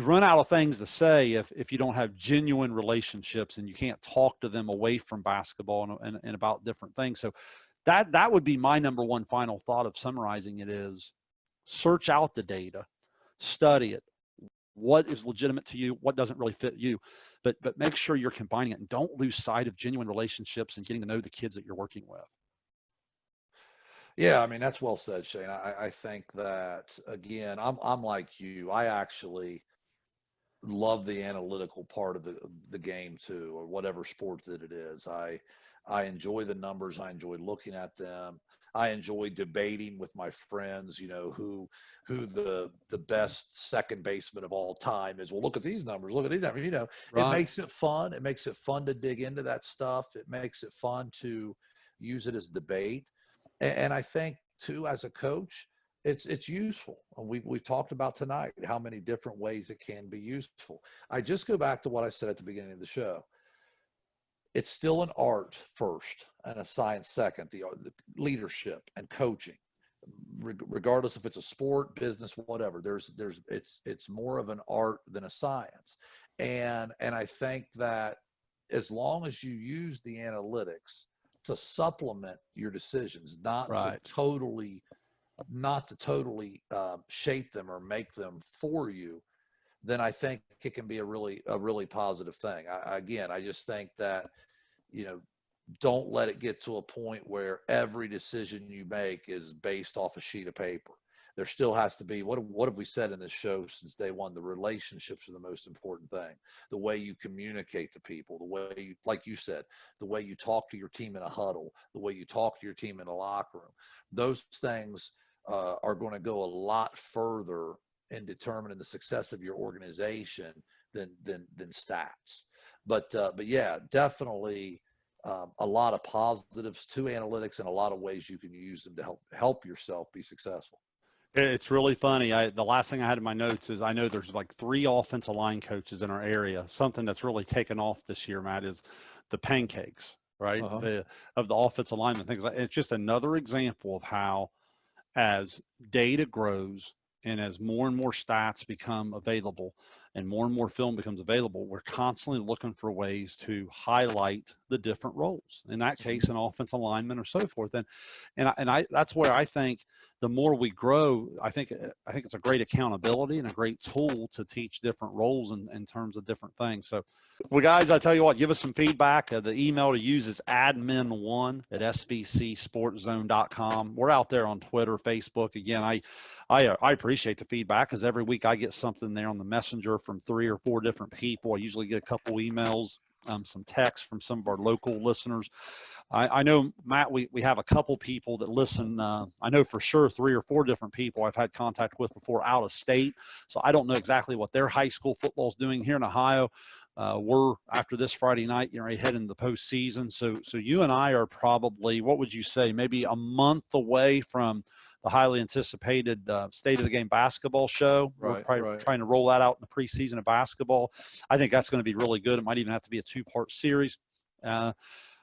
run out of things to say if you don't have genuine relationships and you can't talk to them away from basketball and about different things. So that would be my number one final thought of summarizing it is search out the data, study it. What is legitimate to you? What doesn't really fit you? But make sure you're combining it and don't lose sight of genuine relationships and getting to know the kids that you're working with. Yeah, I mean, that's well said, Shane. I think that, again, I'm like you. I actually love the analytical part of the game too, or whatever sport that it is. I enjoy the numbers. I enjoy looking at them. I enjoy debating with my friends, who the best second baseman of all time is. Well, look at these numbers. Look at these numbers. It Right. makes it fun. It makes it fun to dig into that stuff. It makes it fun to use it as debate. And I think too, as a coach, it's useful. And we've talked about tonight how many different ways it can be useful. I just go back to what I said at the beginning of the show. It's still an art first and a science second, the leadership and coaching. regardless if it's a sport, business, whatever. It's more of an art than a science, and I think that as long as you use the analytics to supplement your decisions, Right. not to totally shape them or make them for you, then I think it can be a really positive thing. Again, I just think that, you know, don't let it get to a point where every decision you make is based off a sheet of paper. There still has to be, what have we said in this show since day one? The relationships are the most important thing. The way you communicate to people, the way you, like you said, the way you talk to your team in a huddle, the way you talk to your team in a locker room. Those things are going to go a lot further in determining the success of your organization than stats. But yeah, definitely a lot of positives to analytics and a lot of ways you can use them to help yourself be successful. It's really funny. The last thing I had in my notes is I know there's like 3 offensive line coaches in our area. Something that's really taken off this year, Matt, is the pancakes, right? Uh-huh. Of the offensive linemen things. It's just another example of how, as data grows and as more and more stats become available and more film becomes available, we're constantly looking for ways to highlight the different roles. In that case, an offensive lineman or so forth. And I that's where I think the more we grow, I think it's a great accountability and a great tool to teach different roles in terms of different things. So, well, guys, I tell you what, give us some feedback. The email to use is admin1@svcsportzone.com. We're out there on Twitter, Facebook. Again, I appreciate the feedback because every week I get something there on the messenger from 3 or 4 different people. I usually get a couple emails, some texts from some of our local listeners. I know, Matt, we have a couple people that listen. I know for sure 3 or 4 different people I've had contact with before out of state. So I don't know exactly what their high school football is doing here in Ohio. We're, after this Friday night, heading to the postseason. So you and I are probably, what would you say, maybe a month away from the highly anticipated State of the Game basketball show. We're probably Right. trying to roll that out in the preseason of basketball. I think that's going to be really good. It might even have to be a 2-part series.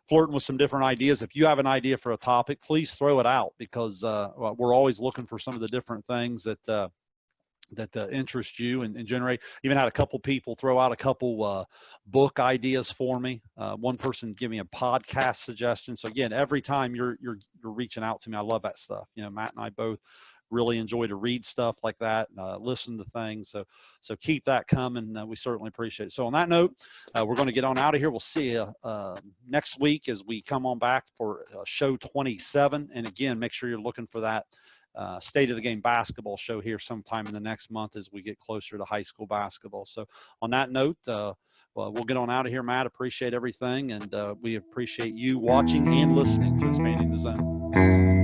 Flirting with some different ideas. If you have an idea for a topic, please throw it out because we're always looking for some of the different things that interest you and generate. Even had a couple people throw out a couple book ideas for me. One person give me a podcast suggestion. So again, every time you're reaching out to me, I love that stuff. Matt and I both really enjoy to read stuff like that, listen to things. So keep that coming. We certainly appreciate it. So on that note, we're going to get on out of here. We'll see you next week as we come on back for show 27. And again, make sure you're looking for that State of the Game basketball show here sometime in the next month as we get closer to high school basketball. So on that note, well, we'll get on out of here, Matt. Appreciate everything, and we appreciate you watching and listening to Expanding the Zone.